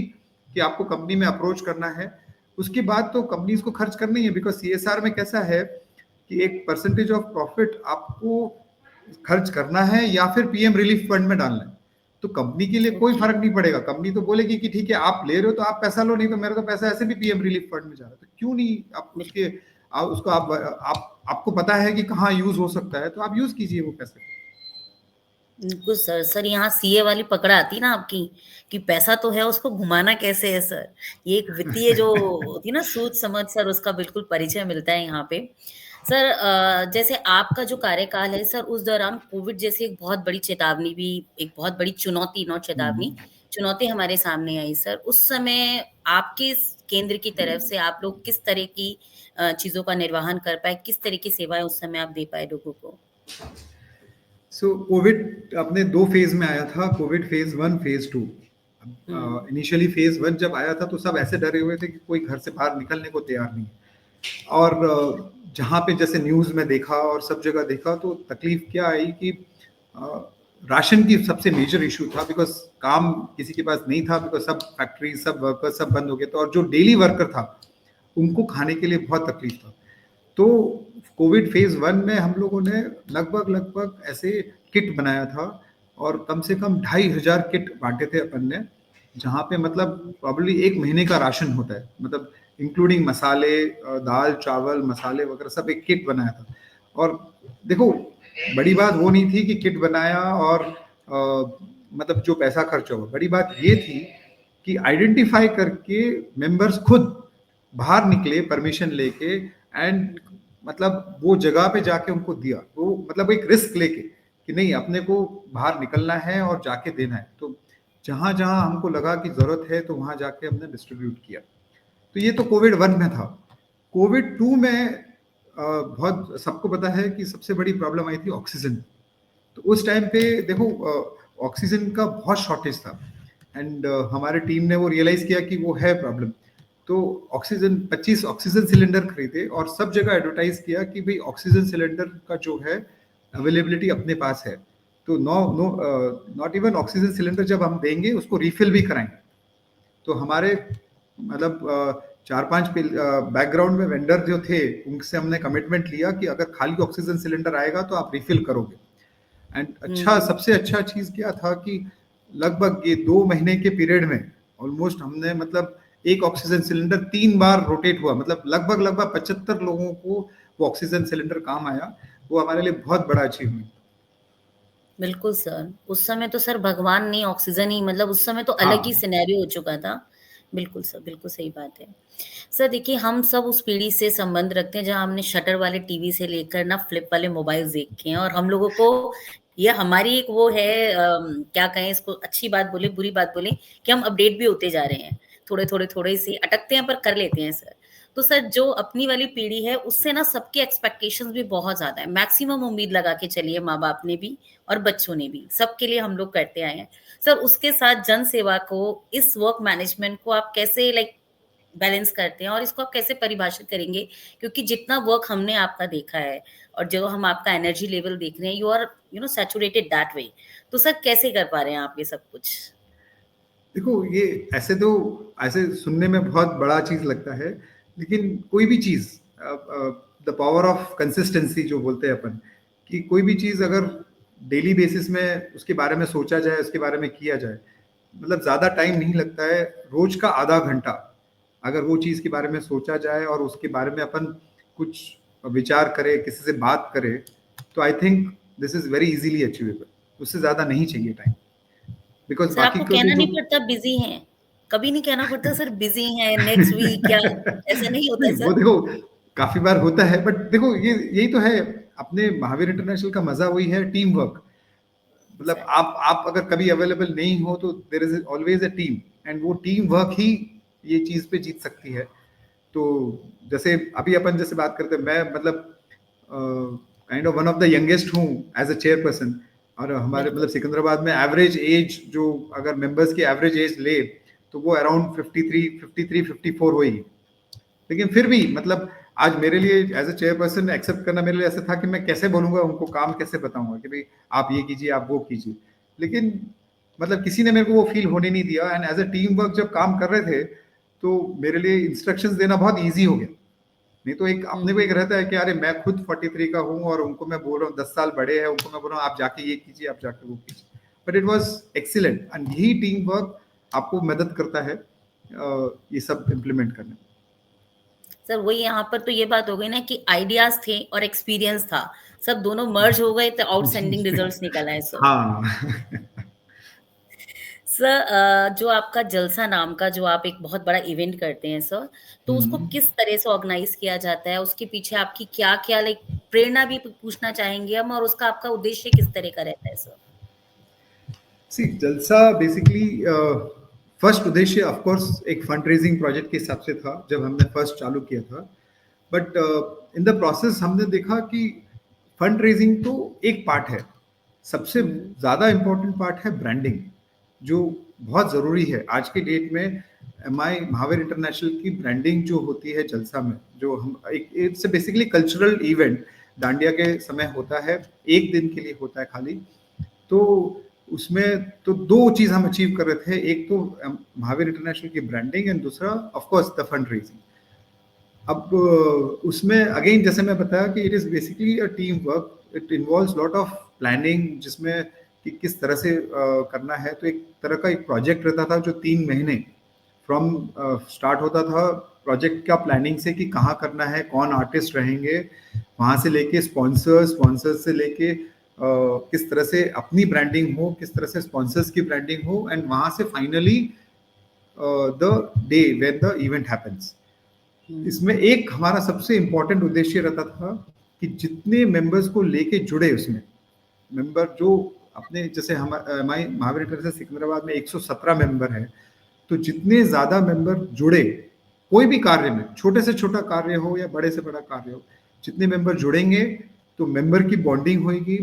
कि आपको कंपनी में अप्रोच करना है। उसके बाद तो कंपनीज को खर्च करना ही है बिकॉज सीएसआर में कैसा है कि एक परसेंटेज ऑफ प्रॉफिट आपको खर्च करना है या फिर पीएम रिलीफ फंड में डालना है। तो कंपनी के लिए कोई ओके। फर्क नहीं पड़ेगा। कंपनी तो बोलेगी कि ठीक है आप ले रहे हो तो आप पैसा लो नहीं तो मेरा तो पैसा ऐसे भी पीएम रिलीफ फंड में जा रहा है। तो क्यों नहीं आप बिल्कुल। उसके उसको आपको पता है कि कहाँ यूज हो सकता है तो आप यूज कीजिए वो पैसे। बिल्कुल सर। सर यहाँ सीए वाली पकड़ आती ना आपकी कि पैसा तो है उसको घुमाना कैसे है सर। ये एक वित्तीय जो होती है ना सूझ समझ सर उसका बिल्कुल परिचय मिलता है यहाँ पे। सर जैसे आपका जो कार्यकाल है सर उस दौरान कोविड जैसी एक बहुत बड़ी चेतावनी भी एक बहुत बड़ी चुनौती नौ चेतावनी चुनौती हमारे सामने आई सर। उस समय आपके इस केंद्र की तरफ से आप लोग किस तरह की चीजों का निर्वहन कर पाए? किस तरह की सेवाएं उस समय आप दे पाए लोगों को? सो कोविड अपने दो फेज में आया था कोविड फेज 1 फेज 2। हम्म, इनिशियली फेज 1 जब आया था तो सब ऐसे डरे हुए थे कि कोई घर से बाहर निकलने को तैयार नहीं है। और जहाँ पे जैसे न्यूज़ में देखा और सब जगह देखा तो तकलीफ क्या आई कि राशन की सबसे मेजर इशू था बिकॉज काम किसी के पास नहीं था बिकॉज सब फैक्ट्री सब वर्कर सब बंद हो गए थे और जो डेली वर्कर था उनको खाने के लिए बहुत तकलीफ था। तो कोविड फेज 1 में हम लोगों ने लगभग लगभग ऐसे किट बनाया था और कम से कम 2,500 किट बांटे थे अपन ने जहाँ पे मतलब प्रॉब्लली एक महीने का राशन होता है मतलब इंक्लूडिंग मसाले दाल चावल मसाले वगैरह सब एक किट बनाया था। और देखो बड़ी बात वो नहीं थी कि किट बनाया और मतलब जो पैसा खर्च हुआ। बड़ी बात ये थी कि आइडेंटिफाई करके मेंबर्स खुद बाहर निकले परमिशन लेके एंड मतलब वो जगह पे जाके उनको दिया। तो मतलब एक रिस्क लेके कि नहीं अपने को बाहर निकलना है और जाके देना है। तो जहां जहां हमको लगा कि जरूरत है तो वहां जाके हमने डिस्ट्रीब्यूट किया। तो ये तो कोविड 1 में था। कोविड 2 में बहुत सबको पता है कि सबसे बड़ी प्रॉब्लम आई थी ऑक्सीजन। तो उस टाइम पे देखो ऑक्सीजन का बहुत शॉर्टेज था एंड हमारे टीम ने वो रियलाइज किया कि वो है प्रॉब्लम। तो ऑक्सीजन 25 ऑक्सीजन सिलेंडर खरीदे और सब जगह एडवर्टाइज किया कि भाई ऑक्सीजन सिलेंडर का जो है अवेलेबिलिटी अपने पास है, तो नॉट इवन ऑक्सीजन सिलेंडर जब हम देंगे उसको रिफिल भी कराएंगे। तो हमारे मतलब 4-5 बैकग्राउंड में वेंडर जो थे उनसे हमने कमिटमेंट लिया कि अगर खाली ऑक्सीजन सिलेंडर आएगा तो आप रिफिल करोगे। एंड अच्छा, सबसे अच्छा चीज क्या था कि लगभग ये 2 महीने के पीरियड में ऑलमोस्ट हमने मतलब एक ऑक्सीजन सिलेंडर 3 बार रोटेट हुआ, मतलब लगभग 75 लोगों को वो ऑक्सीजन सिलेंडर काम आया। वो हमारे लिए बहुत बड़ा अचीवमेंट। बिल्कुल सर, उस समय तो सर भगवान ने ऑक्सीजन ही मतलब उस समय तो अलग ही हाँ, सिनेरियो हो चुका था। बिल्कुल सर, बिल्कुल सही बात है। सर देखिए, हम सब उस पीढ़ी से संबंध रखते हैं जहाँ हमने शटर वाले टीवी से लेकर ना फ्लिप वाले मोबाइल्स देखे हैं, और हम लोगों को ये हमारी एक वो है, क्या कहें इसको, अच्छी बात बोले, बुरी बात बोले, कि हम अपडेट भी होते जा रहे हैं। थोड़े से अटकते हैं पर कर लेते हैं सर। तो सर जो अपनी वाली पीढ़ी है उससे ना सबकी एक्सपेक्टेशंस भी बहुत ज़्यादा है। मैक्सिमम उम्मीद लगा के चलिए माँ-बाप ने भी और बच्चों ने भी, सबके लिए हम लोग करते आए हैं। सर उसके साथ जन सेवा को, इस वर्क मैनेजमेंट को आप कैसे लाइक बैलेंस करते हैं और इसको आप कैसे परिभाषित करेंगे? क्योंकि जितना वर्क हमने आपका देखा है और जो हम आपका एनर्जी लेवल देख रहे हैं, you are saturated that way. तो सर कैसे कर पा रहे हैं आप ये सब कुछ? देखो ये ऐसे सुनने में बहुत बड़ा चीज लगता है, लेकिन कोई भी चीज, द पावर ऑफ कंसिस्टेंसी जो बोलते हैं अपन, कि कोई भी चीज अगर डेली बेसिस में उसके बारे में सोचा जाए, उसके बारे में किया जाए, मतलब ज्यादा टाइम नहीं लगता है। रोज का आधा घंटा अगर वो चीज के बारे में सोचा जाए और उसके बारे में अपन कुछ विचार करें, किसी से बात करें, तो I think this is very easily achievable. उससे ज्यादा नहीं चाहिए टाइम, बिकॉज सर बाकी आपको को कहना जो नहीं पड़ता बिज़ी हैं? कभी नहीं कहना पड़ता सर बिज़ी हैं, नेक्स्ट वीक या ऐसा नहीं होता नहीं, वो सर? देखो काफी बार होता है, बट देखो ये यही तो है अपने महावीर इंटरनेशनल का मजा, वही है टीम वर्क। मतलब एग्ज़ैक्टली। आप अगर कभी अवेलेबल नहीं हो तो there is always a team, and वो टीम वर्क ही ये चीज पे जीत सकती है। तो जैसे अभी अपन जैसे बात करते हैं, मैं मतलब kind of one of the youngest हूँ एज अ चेयरपर्सन। और हमारे बिल्कुल। मतलब सिकंदराबाद में एवरेज एज जो अगर मेंबर्स की एवरेज एज ले तो वो अराउंड 53 54 हुई। लेकिन फिर भी मतलब आज मेरे लिए एज ए चेयरपर्सन एक्सेप्ट करना मेरे लिए ऐसा था कि मैं कैसे बोलूंगा उनको, काम कैसे बताऊंगा कि भाई आप ये कीजिए, आप वो कीजिए। लेकिन मतलब किसी ने मेरे को वो फील होने नहीं दिया, and as a team work जब काम कर रहे थे तो मेरे लिए इंस्ट्रक्शंस देना बहुत ईजी हो गया। नहीं तो एक अपने को एक हुँ। रहता है कि अरे मैं खुद 43 का हूँ और उनको मैं बोल रहा हूँ 10 साल बड़े हैं, उनको मैं बोल रहा हूँ आप जाके ये कीजिए, आप जाके वो कीजिए। But it was excellent, and यही टीम वर्क आपको मदद करता है ये सब इम्प्लीमेंट करने में। सर वही यहाँ पर तो ये बात हो गई ना कि आइडियाज़ थे और एक्सपीरियंस था, सब दोनों मर्ज हो गए तो आउटस्टैंडिंग रिजल्ट्स निकल आए सर। हाँ। सर जो आपका जलसा नाम का जो आप एक बहुत बड़ा इवेंट करते हैं सर, तो उसको हम्म। किस तरह से ऑर्गेनाइज़ किया जाता है? उसके पीछे आपकी क्या-क्या लाइक प्रेरणा भी पूछना चाहेंगे हम, और उसका आपका उद्देश्य किस तरह का रहता है सर? सी जलसा बेसिकली फर्स्ट उद्देश्य ऑफ कोर्स एक फंड रेजिंग प्रोजेक्ट के हिसाब से था जब हमने फर्स्ट चालू किया था। बट इन द प्रोसेस हमने देखा कि फंड रेजिंग तो एक पार्ट है, सबसे हुँ। ज़्यादा इम्पोर्टेंट पार्ट है ब्रांडिंग, जो बहुत ज़रूरी है आज के डेट में। एम आई महावीर इंटरनेशनल की ब्रांडिंग जो होती है जलसा में, जो हम एक it's basically cultural event dandiya के समय होता है, एक दिन के लिए होता है खाली। तो उसमें तो दो चीज हम अचीव कर रहे थे, एक तो महावीर इंटरनेशनल की ब्रांडिंग एंड दूसरा of course the fund raising. अब उसमें अगेन जैसे मैं बताया कि it is basically a team work, it involves lot of planning, जिसमें कि किस तरह से करना है। तो एक तरह का एक प्रोजेक्ट रहता था जो 3 महीने फ्रॉम स्टार्ट होता था प्रोजेक्ट का प्लानिंग से कि कहाँ करना है, कौन आर्टिस्ट रहेंगे, वहाँ से लेके स्पॉन्सर्स से लेके किस तरह से अपनी ब्रांडिंग हो, किस तरह से स्पॉन्सर्स की ब्रांडिंग हो, एंड वहाँ से finally the day when the event happens. हुँ। इसमें एक हमारा सबसे इम्पोर्टेंट उद्देश्य रहता था कि जितने मेंबर्स को लेके जुड़े उसमें, मेंबर जो अपने जैसे हमारे महावीर इंटरनेशनल सिकंदराबाद में 117 मेंबर है, तो जितने ज्यादा मेंबर जुड़े कोई भी कार्य में, छोटे से छोटा कार्य हो या बड़े से बड़ा कार्य हो, जितने मेंबर जुड़ेंगे तो मेंबर की बॉन्डिंग होगी,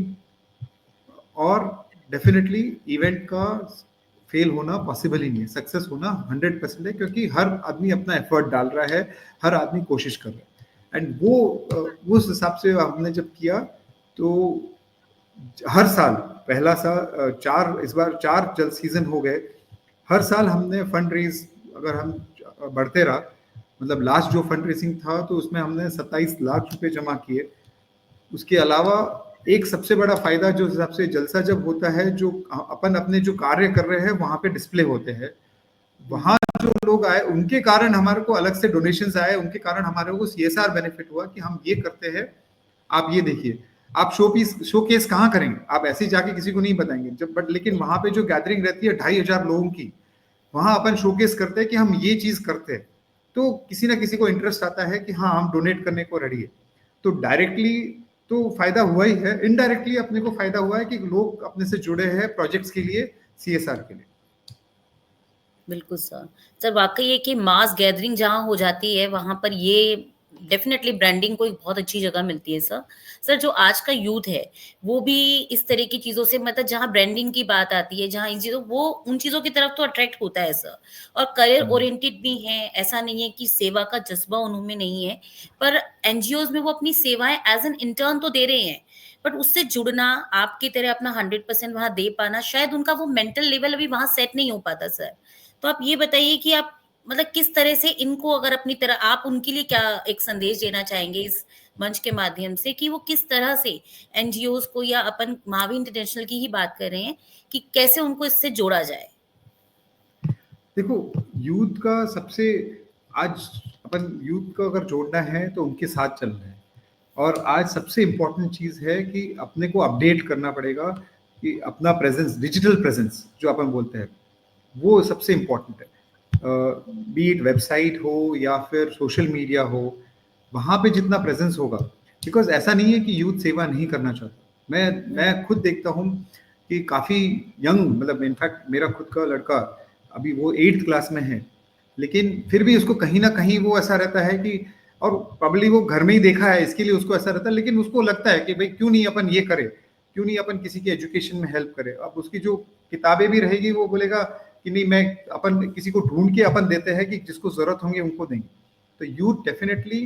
और डेफिनेटली इवेंट का फेल होना पॉसिबल ही नहीं है, सक्सेस होना 100% है, क्योंकि हर आदमी अपना एफर्ट डाल रहा है, हर आदमी कोशिश कर रहा है। एंड वो उस हिसाब से हमने जब किया तो हर साल पहला साल चार, इस बार 4 जल सीजन हो गए, हर साल हमने फंड रेज, अगर हम बढ़ते रहा, मतलब लास्ट जो फंड रेजिंग था तो उसमें हमने 27 लाख रुपए जमा किए। उसके अलावा एक सबसे बड़ा फायदा जो हिसाब से जलसा जब होता है, जो अपन अपने जो कार्य कर रहे हैं वहां पे डिस्प्ले होते हैं, वहां जो लोग आए उनके कारण हमारे को अलग से डोनेशंस आए, उनके कारण हमारे को सीएसआर बेनिफिट हुआ कि हम ये करते हैं, आप ये देखिए। आप शो केस कहाँ करेंगे, आप ऐसे ही जाके किसी को नहीं बताएंगे जब, बट लेकिन वहां पे जो गैदरिंग रहती है 2500 लोगों की, वहां अपन शोकेस करते हैं कि हम ये चीज करते हैं, तो किसी ना किसी को इंटरेस्ट आता है कि हाँ हम डोनेट करने को रेडी है। तो डायरेक्टली तो फायदा हुआ ही है, इनडायरेक्टली अपने को फायदा हुआ है कि लोग अपने से जुड़े हैं प्रोजेक्ट्स के लिए, सीएसआर के लिए। बिल्कुल सर। सर वाकई है कि मास गैदरिंग जहाँ हो जाती है वहां पर ये डेफिनेटली ब्रांडिंग को एक बहुत अच्छी जगह मिलती है सर। सर जो आज का यूथ है वो भी इस तरह की चीजों से, मतलब जहाँ ब्रांडिंग की बात आती है, जहाँ इन चीजों, वो उन चीजों की तरफ तो अट्रैक्ट होता है सर, और करियर ओरिएंटेड भी है। ऐसा नहीं है कि सेवा का जज्बा उनमें नहीं है, पर एनजीओज में वो अपनी सेवाएं एज एन इंटर्न तो दे रहे हैं, बट उससे जुड़ना, आपकी तरह अपना 100% वहां दे पाना, शायद उनका वो मेंटल लेवल अभी वहां सेट नहीं हो पाता सर। तो आप ये बताइए कि आप मतलब किस तरह से इनको, अगर अपनी तरह आप उनके लिए क्या एक संदेश देना चाहेंगे इस मंच के माध्यम से, कि वो किस तरह से एनजीओज को, या अपन महावीर इंटरनेशनल की ही बात कर रहे हैं, कि कैसे उनको इससे जोड़ा जाए? देखो, यूथ का सबसे, आज अपन यूथ को अगर जोड़ना है तो उनके साथ चलना है, और आज सबसे इम्पोर्टेंट चीज है कि अपने को अपडेट करना पड़ेगा, कि अपना प्रेजेंस, डिजिटल प्रेजेंस जो अपन बोलते हैं, वो सबसे इम्पोर्टेंट है। बीट वेबसाइट हो या फिर सोशल मीडिया हो, वहां पे जितना प्रेजेंस होगा, बिकॉज ऐसा नहीं है कि यूथ सेवा नहीं करना चाहता। मैं खुद देखता हूँ कि काफी यंग, मतलब इनफैक्ट मेरा खुद का लड़का अभी वो 8th क्लास में है, लेकिन फिर भी उसको कहीं ना कहीं वो ऐसा रहता है कि, और प्रॉब्ली वो घर में ही देखा है इसके लिए उसको ऐसा रहता है, लेकिन उसको लगता है कि भाई क्यों नहीं अपन ये करे, क्यों नहीं अपन किसी की एजुकेशन में हेल्प करे। अब उसकी जो किताबें भी रहेगी वो बोलेगा कि नहीं, मैं अपन किसी को ढूंढ के अपन देते हैं कि जिसको जरूरत होंगे उनको देंगे। तो यूथ डेफिनेटली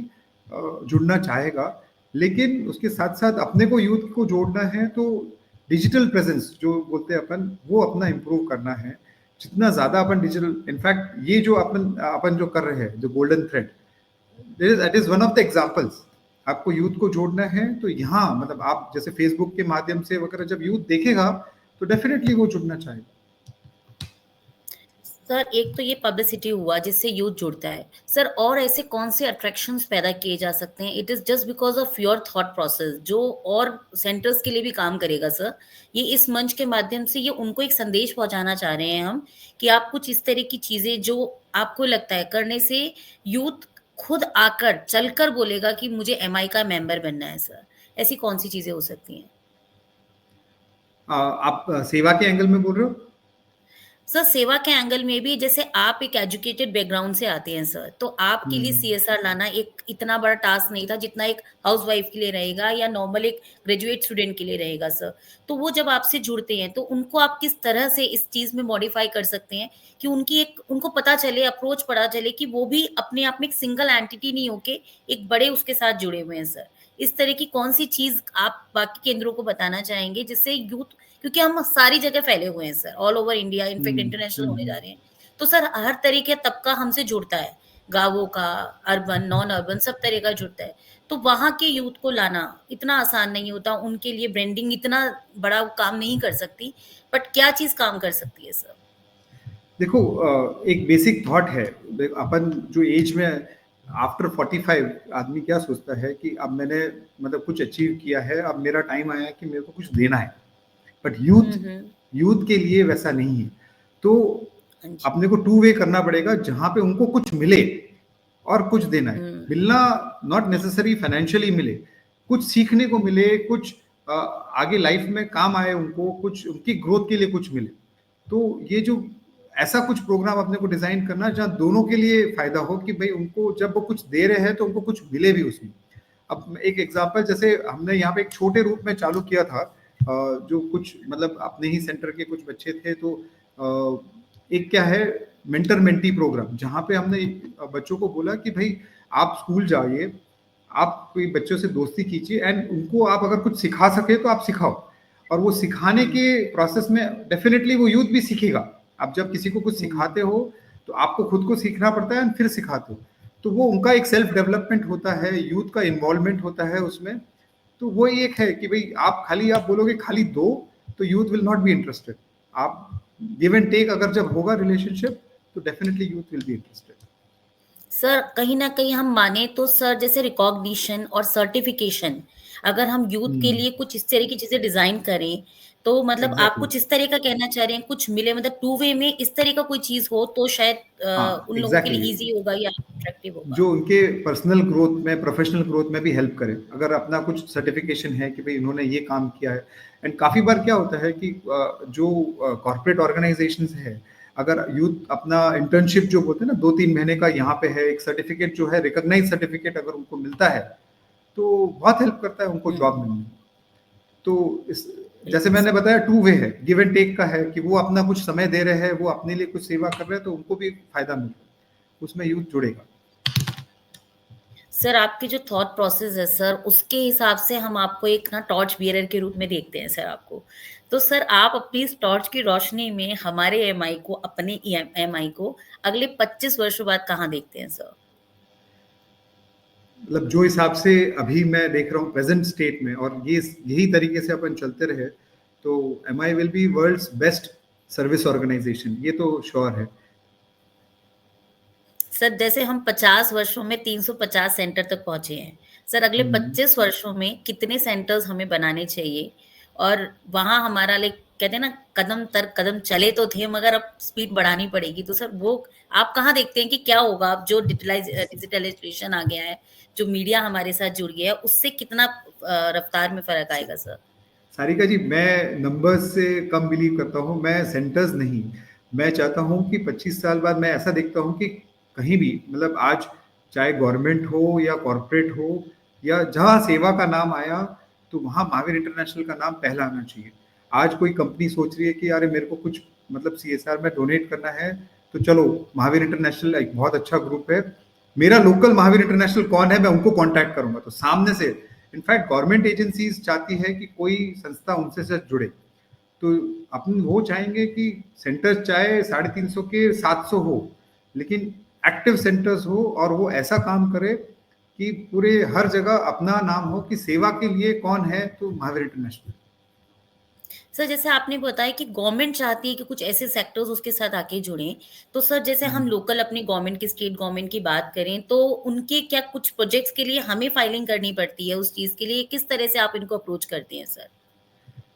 जुड़ना चाहेगा, लेकिन उसके साथ साथ अपने को यूथ को जोड़ना है तो डिजिटल प्रेजेंस जो बोलते हैं अपन, वो अपना इम्प्रूव करना है। जितना ज्यादा अपन डिजिटल, इनफैक्ट ये जो अपन जो कर रहे हैं, जो golden thread, that is one of the examples. आपको यूथ को जोड़ना है तो यहाँ, मतलब आप जैसे फेसबुक के माध्यम से वगैरह जब यूथ देखेगा तो डेफिनेटली वो जुड़ना चाहेगा। सर एक तो ये पब्लिसिटी हुआ जिससे यूथ जुड़ता है सर, और ऐसे कौन से अट्रैक्शंस पैदा किए जा सकते हैं? It is just because of your thought process, जो और सेंटर्स के लिए भी काम करेगा सर। ये इस मंच के माध्यम से ये उनको एक संदेश पहुंचाना चाह रहे हैं हम, कि आप कुछ इस तरह की चीजें जो आपको लगता है करने से यूथ खुद आकर चलकर बोलेगा कि मुझे एमआई का मेंबर बनना है सर। ऐसी कौन सी चीजें हो सकती हैं? आप सेवा के एंगल में बोल रहे हो? सर सेवा के एंगल में भी, जैसे आप एक एजुकेटेड बैकग्राउंड से आते हैं सर, तो आपके लिए सीएसआर लाना एक इतना बड़ा टास्क नहीं था जितना एक हाउसवाइफ के लिए रहेगा, या नॉर्मल एक ग्रेजुएट स्टूडेंट के लिए रहेगा सर। तो वो जब आपसे जुड़ते हैं तो उनको आप किस तरह से इस चीज में मॉडिफाई कर सकते हैं कि उनकी एक, उनको पता चले, अप्रोच पता चले कि वो भी अपने आप में एक सिंगल एंटिटी नहीं होके एक बड़े उसके साथ जुड़े हुए हैं सर। इस तरह की कौन सी चीज आप बाकी केंद्रों को बताना चाहेंगे जिससे यूथ, क्योंकि हम सारी जगह फैले हुए हैं sir, all over India, in fact international होने जा रहे हैं, तो सर हर तरीके का तबका हमसे जुड़ता है, गांवों का, अर्बन, नॉन अर्बन, सब तरह का जुड़ता है। तो वहां के यूथ को लाना इतना आसान नहीं होता, उनके लिए ब्रांडिंग इतना बड़ा काम नहीं कर सकती, बट क्या चीज काम कर सकती है सर? देखो, एक बेसिक थॉट है, अपन जो एज में आफ्टर 45 आदमी क्या सोचता है कि अब मैंने मतलब कुछ अचीव किया है, अब मेरा टाइम आया है कि मेरे को कुछ देना है। बट यूथ के लिए वैसा नहीं है। तो अपने को टू वे करना पड़ेगा, जहां पे उनको कुछ मिले और कुछ देना है। मिलना नॉट नेसेसरी फाइनेंशियली मिले, कुछ सीखने को मिले, कुछ आगे लाइफ में काम आए उनको, कुछ उनकी ग्रोथ के लिए कुछ मिले। तो ये जो ऐसा कुछ प्रोग्राम अपने को डिजाइन करना जहां दोनों के लिए फायदा हो, कि भाई उनको जब वो कुछ दे रहे हैं तो उनको कुछ मिले भी उसमें। अब एक एग्जांपल, जैसे हमने यहाँ पे एक छोटे रूप में चालू किया था, जो कुछ मतलब अपने ही सेंटर के कुछ बच्चे थे, तो एक क्या है, मेंटर मेंटी प्रोग्राम, जहाँ पे हमने बच्चों को बोला कि भाई आप स्कूल जाइए, आप कोई बच्चों से दोस्ती कीजिए, एंड उनको आप अगर कुछ सिखा सके तो आप सिखाओ, और वो सिखाने के प्रोसेस में डेफिनेटली वो यूथ भी सीखेगा। आप जब किसी को कुछ सिखाते हो तो आपको खुद को सीखना पड़ता है और फिर सिखाते हो, तो वो उनका एक सेल्फ डेवलपमेंट होता है, यूथ का इन्वॉल्वमेंट होता है उसमें। तो वो एक है कि भाई आप बोलोगे खाली दो, तो youth will not be interested. आप गिव एंड टेक अगर जब होगा रिलेशनशिप, तो definitely youth will be interested. Sir कहीं ना कहीं हम माने तो सर जैसे रिकॉग्निशन और सर्टिफिकेशन, अगर हम यूथ के लिए कुछ इस तरह की चीजें डिजाइन करें, तो मतलब आप एग्जैक्टली। कुछ इस तरह का कहना चाह रहे हैं, कुछ मिले मतलब टू वे में इस तरह का कोई चीज हो तो शायद हाँ उन लोगों के लिए एग्जैक्टली, इजी होगा या अट्रैक्टिव होगा। जो उनके पर्सनल ग्रोथ में, प्रोफेशनल ग्रोथ में भी हेल्प करे। अगर अपना कुछ सर्टिफिकेशन है कि भाई इन्होंने ये काम किया है। एंड काफ़ी बार क्या होता है कि जो कॉर्पोरेट ऑर्गेनाइजेशंस है, अगर यूथ अपना इंटर्नशिप जो बोलते हैं ना 2-3 महीने का यहाँ पे है, एक सर्टिफिकेट जो है रिकॉग्नाइज सर्टिफिकेट अगर उनको मिलता है, तो बहुत हेल्प करता है उनको जॉब मिलने में। तो इस जैसे बिल्कुल मैंने सर। बताया, टू वे है, गिव एंड टेक का है कि वो अपना कुछ समय दे रहे हैं, वो अपने लिए कुछ सेवा कर रहे हैं, तो उनको भी फायदा मिल रहा है, उसमें यूथ जुड़ेगा। सर आपके जो थॉट प्रोसेस है सर, उसके हिसाब से हम आपको एक ना टॉर्च बियरर के रूप में देखते हैं सर आपको। तो सर आप अपनी इस टॉर्च की रोशनी में हमारे एमआई को, अपने एमआई को अगले 25 वर्षों बाद कहाँ देखते हैं सर? मतलब जो हिसाब से अभी मैं देख रहा हूँ प्रेजेंट स्टेट में, और ये यही तरीके से अपन चलते रहे, तो aim I will be world's best service organisation, ये तो श्योर है। सर जैसे हम 50 वर्षों में 350 सेंटर तक पहुंचे हैं, सर अगले हम्म। 25 वर्षों में कितने सेंटर्स हमें बनाने चाहिए? और वहां हमारा लाइक कहते हैं ना, कदम तर कदम चले तो थे मगर अब स्पीड बढ़ानी पड़ेगी, तो सर वो आप कहाँ देखते हैं कि क्या होगा अब जो डिजिटलाइजेशन आ गया है, जो मीडिया हमारे साथ जुड़ गया है, उससे कितना रफ्तार में फर्क आएगा सर? सारिका जी, मैं नंबर्स से कम बिलीव करता हूँ, मैं सेंटर्स नहीं। मैं चाहता हूँ कि 25 साल बाद मैं ऐसा देखता हूँ कि कहीं भी, मतलब आज चाहे गवर्नमेंट हो या कॉरपोरेट हो, या जहाँ सेवा का नाम आया, तो वहाँ महावीर इंटरनेशनल का नाम पहला आना चाहिए। आज कोई कंपनी सोच रही है कि अरे मेरे को कुछ मतलब सीएसआर में डोनेट करना है, तो चलो महावीर इंटरनेशनल एक बहुत अच्छा ग्रुप है, मेरा लोकल महावीर इंटरनेशनल कौन है, मैं उनको कांटेक्ट करूंगा। तो सामने से इनफैक्ट गवर्नमेंट एजेंसीज चाहती है कि कोई संस्था उनसे से जुड़े, तो अपन वो चाहेंगे कि सेंटर्स चाहे 350 के 700 हो, लेकिन एक्टिव सेंटर्स हो, और वो ऐसा काम करे कि पूरे हर जगह अपना नाम हो कि सेवा के लिए कौन है, तो महावीर इंटरनेशनल। सर जैसे आपने बताया कि गवर्नमेंट चाहती है कि कुछ ऐसे सेक्टर्स उसके साथ आके जुड़ें, तो सर जैसे हम लोकल अपनी गवर्नमेंट की, स्टेट गवर्नमेंट की बात करें, तो उनके क्या कुछ प्रोजेक्ट्स के लिए हमें फाइलिंग करनी पड़ती है उस चीज के लिए? किस तरह से आप इनको अप्रोच करते हैं सर?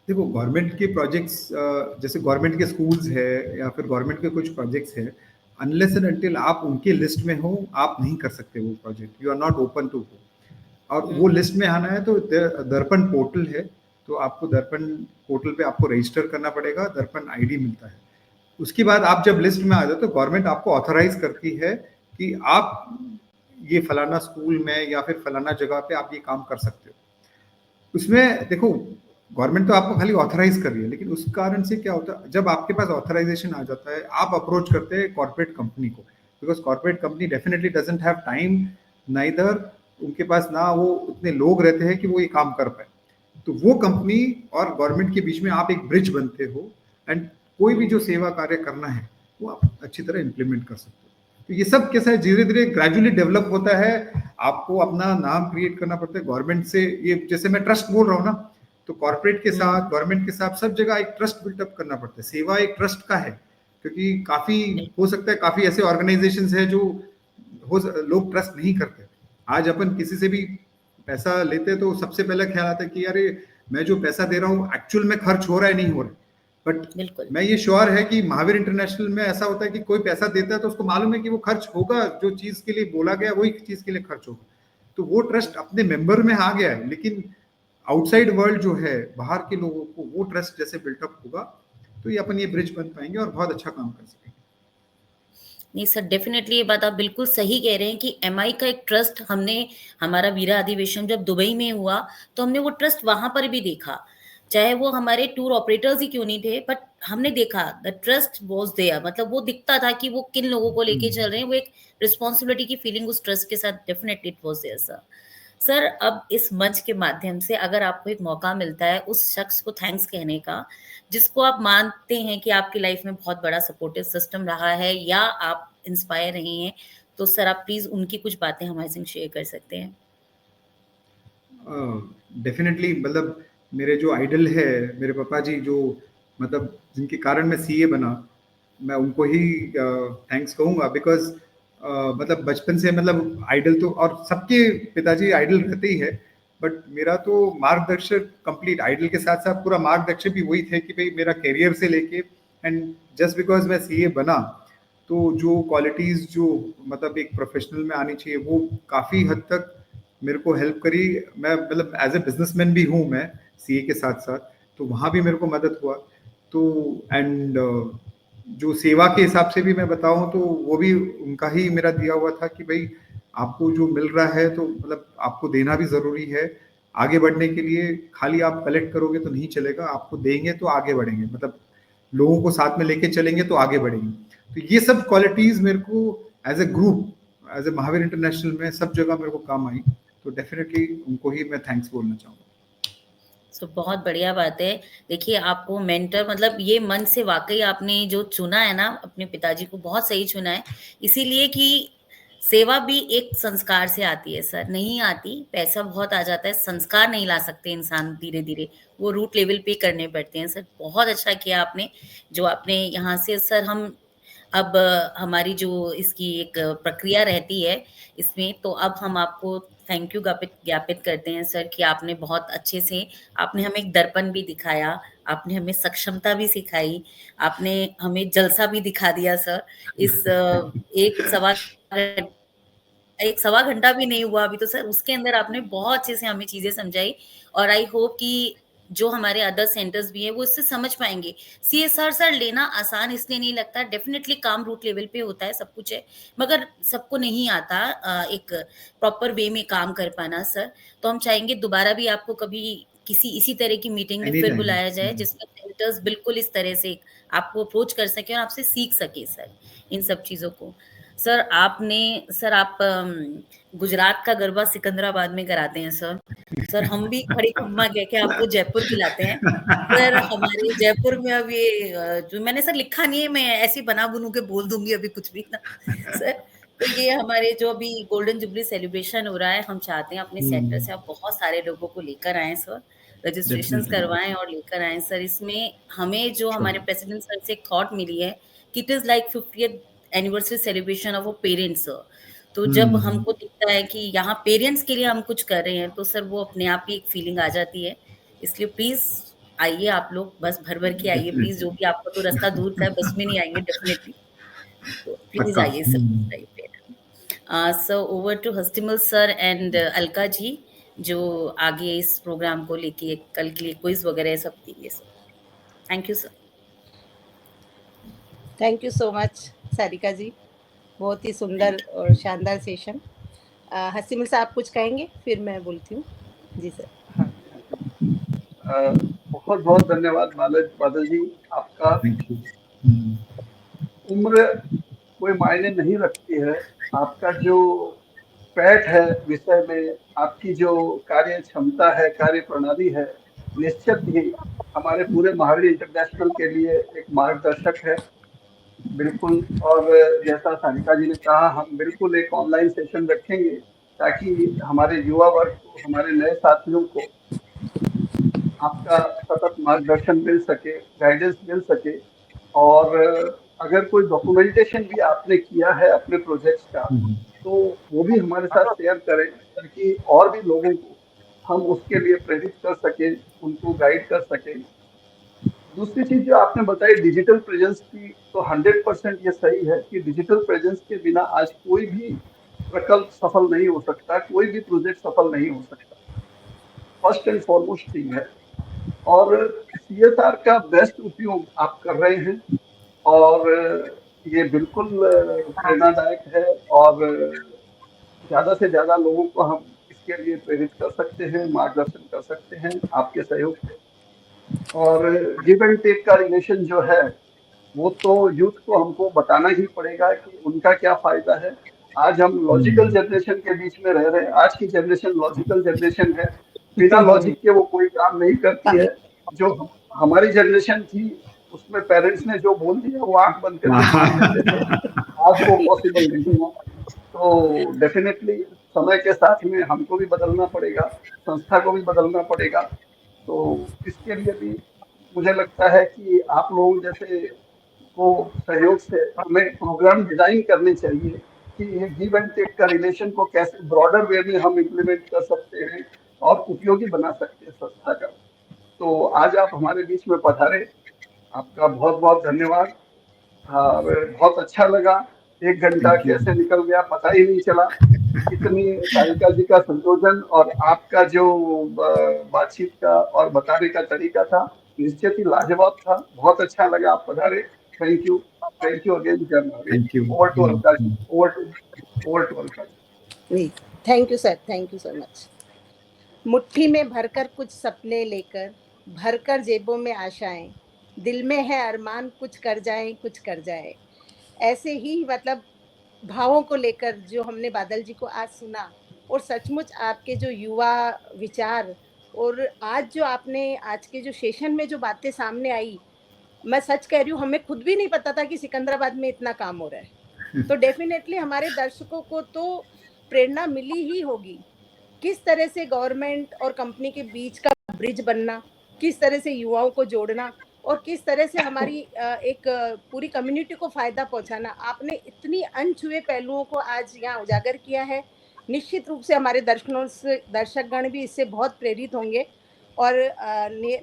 देखो, गवर्नमेंट के प्रोजेक्ट्स, जैसे गवर्नमेंट के स्कूल्स है या फिर गवर्नमेंट के कुछ प्रोजेक्ट्स है, अनलेस एंड अनटिल आप उनके लिस्ट में हो, आप नहीं कर सकते वो project, you are not open to. और वो लिस्ट में आना है तो दर्पण पोर्टल है, तो आपको दर्पण पोर्टल पे आपको रजिस्टर करना पड़ेगा, दर्पण आईडी मिलता है। उसके बाद आप जब लिस्ट में आ जाते तो गवर्नमेंट आपको ऑथराइज करती है कि आप ये फलाना स्कूल में या फिर फलाना जगह पे आप ये काम कर सकते हो। उसमें देखो, गवर्नमेंट तो आपको खाली ऑथराइज कर रही है, लेकिन उस कारण से क्या होता है, जब आपके पास ऑथराइजेशन आ जाता है, आप अप्रोच करते हैं कॉर्पोरेट कंपनी को, because corporate company definitely doesn't have time, neither उनके पास ना वो उतने लोग रहते हैं कि वो ये काम कर पाए। तो वो कंपनी और गवर्नमेंट के बीच में आप एक ब्रिज बनते हो, एंड कोई भी जो सेवा कार्य करना है वो आप अच्छी तरह इम्प्लीमेंट कर सकते हो। तो ये सब कैसा है, धीरे धीरे ग्रेजुअली डेवलप होता है। आपको अपना नाम क्रिएट करना पड़ता है गवर्नमेंट से। ये जैसे मैं ट्रस्ट बोल रहा हूँ ना, तो कॉर्पोरेट के साथ, गवर्नमेंट के साथ, सब जगह एक ट्रस्ट बिल्टअप करना पड़ता है। सेवा एक ट्रस्ट का है, क्योंकि काफी हो सकता है काफी ऐसे ऑर्गेनाइजेशंस है जो लोग ट्रस्ट नहीं करते। आज अपन किसी से भी पैसा लेते तो सबसे पहले ख्याल आता है कि अरे मैं जो पैसा दे रहा हूँ एक्चुअल में खर्च हो रहा है नहीं हो रहा है। बट बिल्कुल। मैं ये श्योर है कि महावीर इंटरनेशनल में ऐसा होता है कि कोई पैसा देता है तो उसको मालूम है कि वो खर्च होगा, जो चीज के लिए बोला गया वही चीज के लिए खर्च होगा। तो वो ट्रस्ट अपने मेंबर में आ गया है, लेकिन आउटसाइड वर्ल्ड जो है, बाहर के लोगों को वो ट्रस्ट जैसे बिल्टअप होगा, तो ये अपन ये ब्रिज बन पाएंगे और बहुत अच्छा काम कर सकेंगे। नहीं सर, डेफिनेटली ये बात आप बिल्कुल सही कह रहे हैं कि एमआई का एक ट्रस्ट हमने, हमारा वीरा अधिवेशन जब दुबई में हुआ तो हमने वो ट्रस्ट वहां पर भी देखा, चाहे वो हमारे टूर ऑपरेटर्स ही क्यों नहीं थे, बट हमने देखा द ट्रस्ट वाज देयर, मतलब वो दिखता था कि वो किन लोगों को लेके चल रहे हैं, वो एक रिस्पॉन्सिबिलिटी की फीलिंग उस ट्रस्ट के साथ definitely it was there sir. Sir अब इस मंच के माध्यम से अगर आपको एक मौका मिलता है उस शख्स को थैंक्स कहने का, जिसको आप मानते हैं कि आपकी लाइफ में बहुत बड़ा सपोर्टिव सिस्टम रहा है या आप इंस्पायर रही हैं, तो सर आप प्लीज़ उनकी कुछ बातें हमारे संग शेयर कर सकते हैं? डेफिनेटली मतलब मेरे जो आइडल है, मेरे पापा जी जो मतलब जिनके कारण मैं सीए बना, मैं उनको ही थैंक्स कहूँगा बिकॉज़ मतलब बचपन से मतलब आइडल तो और सबके पिताजी आइडल रहते ही है, बट मेरा तो मार्गदर्शक कंप्लीट आइडल के साथ-साथ पूरा मार्गदर्शक भी वही थे कि भई मेरा करियर से लेके एंड जस्ट बिकॉज़ मैं सीए बना, तो जो क्वालिटीज़ जो मतलब एक प्रोफ़ेशनल में आनी चाहिए, वो काफ़ी हद तक मेरे को हेल्प करी। मैं मतलब एज़ अ बिज़नेसमैन भी हूँ मैं सीए के साथ-साथ, तो वहाँ भी मेरे को मदद हुआ। तो एंड जो सेवा के हिसाब से भी मैं बताऊँ तो वो भी उनका ही मेरा दिया हुआ था कि भई आपको जो मिल रहा है तो मतलब आपको देना भी ज़रूरी है। आगे बढ़ने के लिए खाली आप कलेक्ट करोगे तो नहीं चलेगा, आपको देंगे तो आगे बढ़ेंगे। मतलब लोगों को साथ में लेके चलेंगे तो आगे बढ़ेंगे। तो ये सब क्वालिटीज़ मेरे को as a group, as a Mahavir international में सब जगह मेरे को काम आई। तो डेफ़िनेटली उनको ही मैं थैंक्स बोलना चाहूँगा। सो बहुत बढ़िया बात है। देखिए आपको मेंटर मतलब ये मन से वाक़ई आपने जो चुना है ना अपने पिताजी को बहुत सही चुना है। इसीलिए कि सेवा भी एक संस्कार से आती है सर, नहीं आती, पैसा बहुत आ जाता है, संस्कार नहीं ला सकते इंसान धीरे-धीरे, वो रूट लेवल पे करने पड़ते हैं। सर बहुत अच्छा किया आपने, जो आपने यहाँ से सर हम अब हमारी जो इसकी एक प्रक्रिया रहती है इसमें, तो अब हम आपको थैंक यू ज्ञापित ज्ञापित करते हैं सर कि आपने बहुत अच्छे से आपने हमें एक दर्पण भी दिखाया, आपने हमें सक्षमता भी सिखाई, आपने हमें जलसा भी दिखा दिया सर। इस एक सवा घं 1 सवा घंटा भी नहीं हुआ अभी तो सर, उसके अंदर आपने बहुत अच्छे से हमें चीज़ें समझाई और आई होप कि जो हमारे अदर सेंटर्स भी हैं, वो इससे समझ पाएँगे। सीएसआर सर लेना आसान इसलिए नहीं लगता, डेफ़िनिटली काम रूट लेवल पे होता है, सब कुछ है, मगर सबको नहीं आता एक प्रॉपर वे में काम कर पाना सर। तो हम चाहेंगे दोबारा भी आपको कभी किसी इसी तरह की मीटिंग में एनी फिर टाइम। बुलाया जाए, जिसमें सेंटर्स बिल्कुल इस तरह से आपको अप्रोच कर सकें और आपसे सीख सकें सर, इन सब चीज़ों को। सर आपने सर आप गुजरात का गरबा सिकंदराबाद में कराते हैं सर। सर हम भी खड़ी खम्मा कह के आपको जयपुर खिलाते हैं। सर हमारे जयपुर में अब ये जो मैंने सर लिखा नहीं है, मैं ऐसे ही बना-बनू के बोल दूँगी अभी कुछ भी ना। सर तो ये हमारे जो अभी गोल्डन जुबली सेलिब्रेशन हो रहा है, हम चाहते हैं अपने सेंटर हुँ, से आप बहुत सारे लोगों को लेकर आएँ सर, रजिस्ट्रेशंस डेफ़िनेटली, करवाएँ और लेकर आएँ सर। इसमें हमें जो हमारे श्योर। प्रेसिडेंट सर से एक थॉट मिली है कि it is like 50th anniversary celebration of a parents. तो हुँ, जब हुँ, हुँ। हमको दिखता है कि यहाँ पेरेंट्स के लिए हम कुछ कर रहे हैं, तो सर वो अपने आप ही एक फीलिंग आ जाती है। इसलिए प्लीज़ आइए आप लोग, बस भर-भर के आइए प्लीज़, जो डेफ़िनेटली, भी आपका तो रास्ता दूर का है, बस में नहीं आएँगे डेफ़िनिटली। तो प्लीज़ पक्का। आइए सर हुँ। उस टाइम पे। So over to Hastimal sir and Alka ji, जो आगे इस प्रोग्राम को लेके कल के लिए क्विज़ वगैरह सब देंगे sir. Thank you sir. Thank you so much Sarika ji, बहुत ही सुंदर थैंक यू। और शानदार सेशन। हसीमुल साहब कुछ कहेंगे फिर मैं बोलती हूँ। जी सर। हाँ। बहुत बहुत धन्यवाद बादल बादल जी आपका। Thank you. हुँ, उम्र कोई मायने नहीं रखती है। आपका जो पैठ है विषय में, आपकी जो कार्य क्षमता है, कार्य प्रणाली है, निश्चित ही हमारे पूरे महावीर इंटरनेशनल के लिए एक मार्गदर्शक है। बिल्कुल। और जैसा सारिका जी ने कहा, हम बिल्कुल एक ऑनलाइन सेशन रखेंगे ताकि हमारे युवा वर्ग को, हमारे नए साथियों को आपका सतत मार्गदर्शन मिल सके, गाइडेंस मिल सके। और अगर कोई डॉक्यूमेंटेशन भी आपने किया है अपने प्रोजेक्ट्स का, हुँ, हुँ। तो वो भी हमारे साथ शेयर करें ताकि और भी लोगों को हम उसके लिए प्रेरित कर सकें, उनको गाइड कर सकें। दूसरी चीज जो आपने बताई डिजिटल प्रेजेंस की, तो 100% ये सही है कि डिजिटल प्रेजेंस के बिना आज कोई भी प्रकल्प सफल नहीं हो सकता, कोई भी प्रोजेक्ट सफल नहीं हो सकता। फर्स्ट एंड फॉरमोस्ट थिंग है। और सीएसआर का बेस्ट उपयोग आप कर रहे हैं और ये बिल्कुल प्रेरणादायक है। और ज्यादा से ज्यादा लोगों को हम इसके लिए प्रेरित कर सकते हैं, मार्गदर्शन कर सकते हैं आपके सहयोग से। और गिव एंड टेक का रिलेशन जो है, वो तो यूथ को हमको बताना ही पड़ेगा कि उनका क्या फायदा है आज हम लॉजिकल जनरेशन के बीच में रह रहे हैं। आज की जनरेशन लॉजिकल जनरेशन है, बिना लॉजिक के वो कोई काम नहीं करती है। जो हमारी जनरेशन थी उसमें पेरेंट्स ने जो बोल दिया वो आंख बंद करके मान लेते थे, आज वो पॉसिबल नहीं है। तो डेफिनेटली समय के साथ में हमको भी बदलना पड़ेगा, संस्था को भी बदलना पड़ेगा। तो इसके लिए भी मुझे लगता है कि आप लोग जैसे को सहयोग से हमें प्रोग्राम डिजाइन करने चाहिए कि ये गिव एंड टेक का रिलेशन को कैसे ब्रॉडर वे में हम इम्प्लीमेंट कर सकते हैं और उपयोगी बना सकते हैं संस्था का। तो आज आप हमारे बीच में पधारे, आपका बहुत बहुत धन्यवाद। हाँ, बहुत अच्छा लगा। 1 घंटा कैसे निकल गया पता ही नहीं चला। इतनी सारिका जी का संयोजन और आपका जो बातचीत का और बताने का तरीका था निश्चित ही लाजवाब था। बहुत अच्छा लगा, आप पधारे। Thank you again. Thank you. Over to Alka ji. Thank you sir, thank you so much. मुट्ठी में भरकर कुछ सपने लेकर, भरकर जेबों में आशाएं, दिल में है अरमान कुछ कर जाएं कुछ कर जाएं। ऐसे ही मतलब भावों को लेकर जो हमने बादल जी को आज सुना, और सचमुच आपके जो युवा विचार और आज जो आपने आज के जो सेशन में जो बातें सामने आई, मैं सच कह रही हूँ, हमें खुद भी नहीं पता था कि सिकंदराबाद में इतना काम हो रहा है। तो डेफिनेटली हमारे दर्शकों को तो प्रेरणा मिली ही होगी, किस तरह से गवर्नमेंट और कंपनी के बीच का ब्रिज बनना, किस तरह से युवाओं को जोड़ना और किस तरह से हमारी एक पूरी कम्युनिटी को फायदा पहुंचाना। आपने इतनी अनछुए पहलुओं को आज यहाँ उजागर किया है। निश्चित रूप से हमारे दर्शकगण भी इससे बहुत प्रेरित होंगे और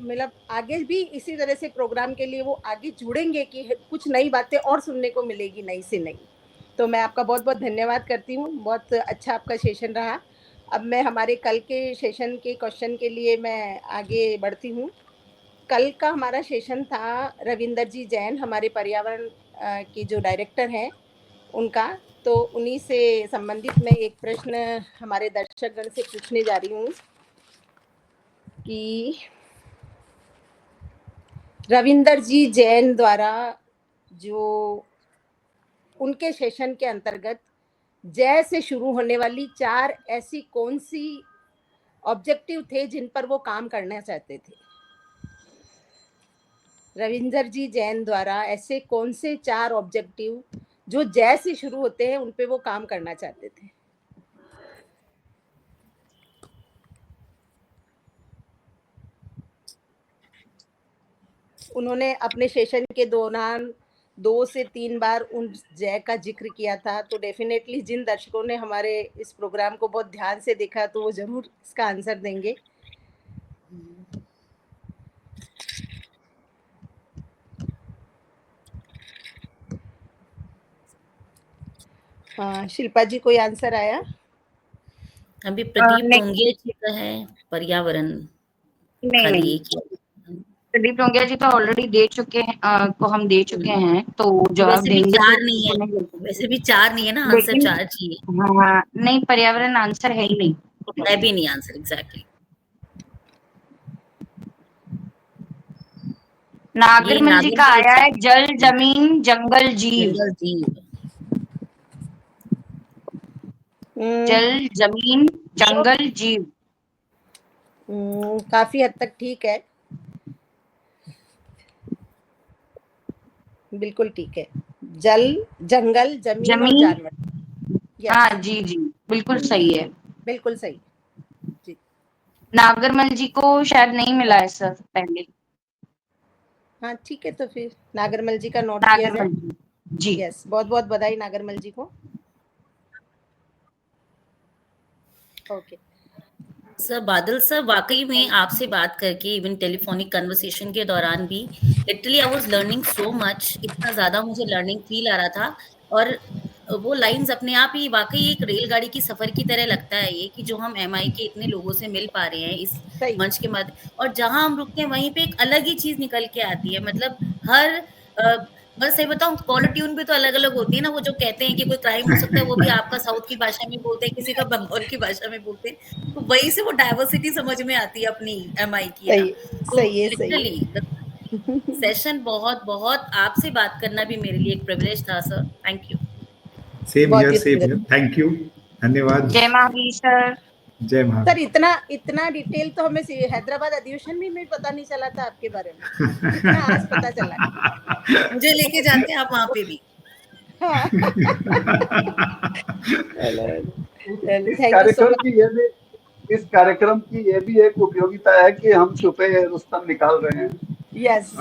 मतलब आगे भी इसी तरह से प्रोग्राम के लिए वो आगे जुड़ेंगे कि कुछ नई बातें और सुनने को मिलेगी, नई से नई। तो मैं आपका बहुत बहुत धन्यवाद करती हूँ। बहुत अच्छा आपका सेशन रहा। अब मैं हमारे कल के सेशन के क्वेश्चन के लिए मैं आगे बढ़ती हूँ। कल का हमारा सेशन था रविंदर जी जैन, हमारे पर्यावरण के जो डायरेक्टर हैं उनका। तो उन्हीं से संबंधित मैं एक प्रश्न हमारे दर्शकगण से पूछने जा रही हूँ कि रविंदर जी जैन द्वारा जो उनके सेशन के अंतर्गत जय से शुरू होने वाली 4 ऐसी कौन सी ऑब्जेक्टिव थे जिन पर वो काम करना चाहते थे। रविंदर जी जैन द्वारा ऐसे कौन से 4 ऑब्जेक्टिव जो जय से शुरू होते हैं उन पे वो काम करना चाहते थे। उन्होंने अपने सेशन के दौरान 2 से 3 बार उन जय का जिक्र किया था। तो डेफिनेटली जिन दर्शकों ने हमारे इस प्रोग्राम को बहुत ध्यान से देखा तो वो जरूर इसका आंसर देंगे। शिल्पा जी, कोई आंसर आया? अभी प्रदीप टोंगिया जी का है पर्यावरण। नहीं, प्रदीप टोंगिया जी तो ऑलरेडी दे चुके हैं, को हम दे चुके हैं। तो जवाब वैसे भी देंगे 4 नहीं है, वैसे भी 4 नहीं है ना, आंसर 4 चाहिए। हाँ, नहीं, पर्यावरण आंसर है ही नहीं, है भी नहीं आंसर। एग्जैक्टली। नागरमल जी का आया है जल जमीन जंगल जीव। जल जमीन जंगल जीव। काफी हद तक ठीक है, बिल्कुल ठीक है। जल, जंगल, जमीन और जानवर। हाँ जी जी, बिल्कुल सही है, बिल्कुल सही जी। नागरमल जी को शायद नहीं मिला है सर पहले। हाँ ठीक है, तो फिर नागरमल जी का नोट किया जाए जी। यस, बहुत बहुत बधाई नागरमल जी को। ओके सर, बादल सर, वाकई में आपसे बात करके इवन टेलीफोनिक कन्वर्सेशन के दौरान भी literally I was learning so much. इतना ज्यादा मुझे लर्निंग फील आ रहा था और वो लाइंस अपने आप ही वाकई एक रेलगाड़ी की सफर की तरह लगता है ये, कि जो हम एमआई के इतने लोगों से मिल पा रहे हैं इस मंच के माध्यम, और जहां हम रुकते हैं वहीं पे एक अलग ही चीज निकल के आती है। मतलब हर बस सही बताऊं, कॉलर ट्यून भी तो अलग अलग होती है ना। वो जो कहते हैं कि कोई क्राइम हो सकता है, वो भी आपका साउथ की भाषा में बोलते हैं, किसी का बंगाल की भाषा में बोलते हैं। तो वही से वो डाइवर्सिटी समझ में आती है अपनी एमआई की। सही है, लिटरली सेशन बहुत बहुत, आपसे बात करना भी मेरे लिए एक प्रिविलेज था सर। Thank you. सेम बहुत here, he same here. Thank you, धन्यवाद। जय महावीर सर। जय महावीर। सर इतना डिटेल तो हमें हैदराबाद अधिवेशन में भी पता नहीं चला था आपके बारे में, इतना आज पता चला। मुझे लेके जाते हैं आप वहां पे भी। इस कार्यक्रम की ये भी एक उपयोगिता है कि हम छुपे रुस्तम निकाल रहे हैं। यस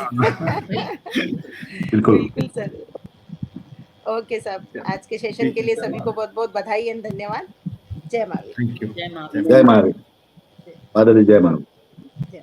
बिल्कुल सर। ओके सर, आज के सेशन के लिए सभी को बहुत बहुत बधाई एंड धन्यवाद। जय महावीर। Thank you. जय महावीर। जय महावीर। जय महावीर।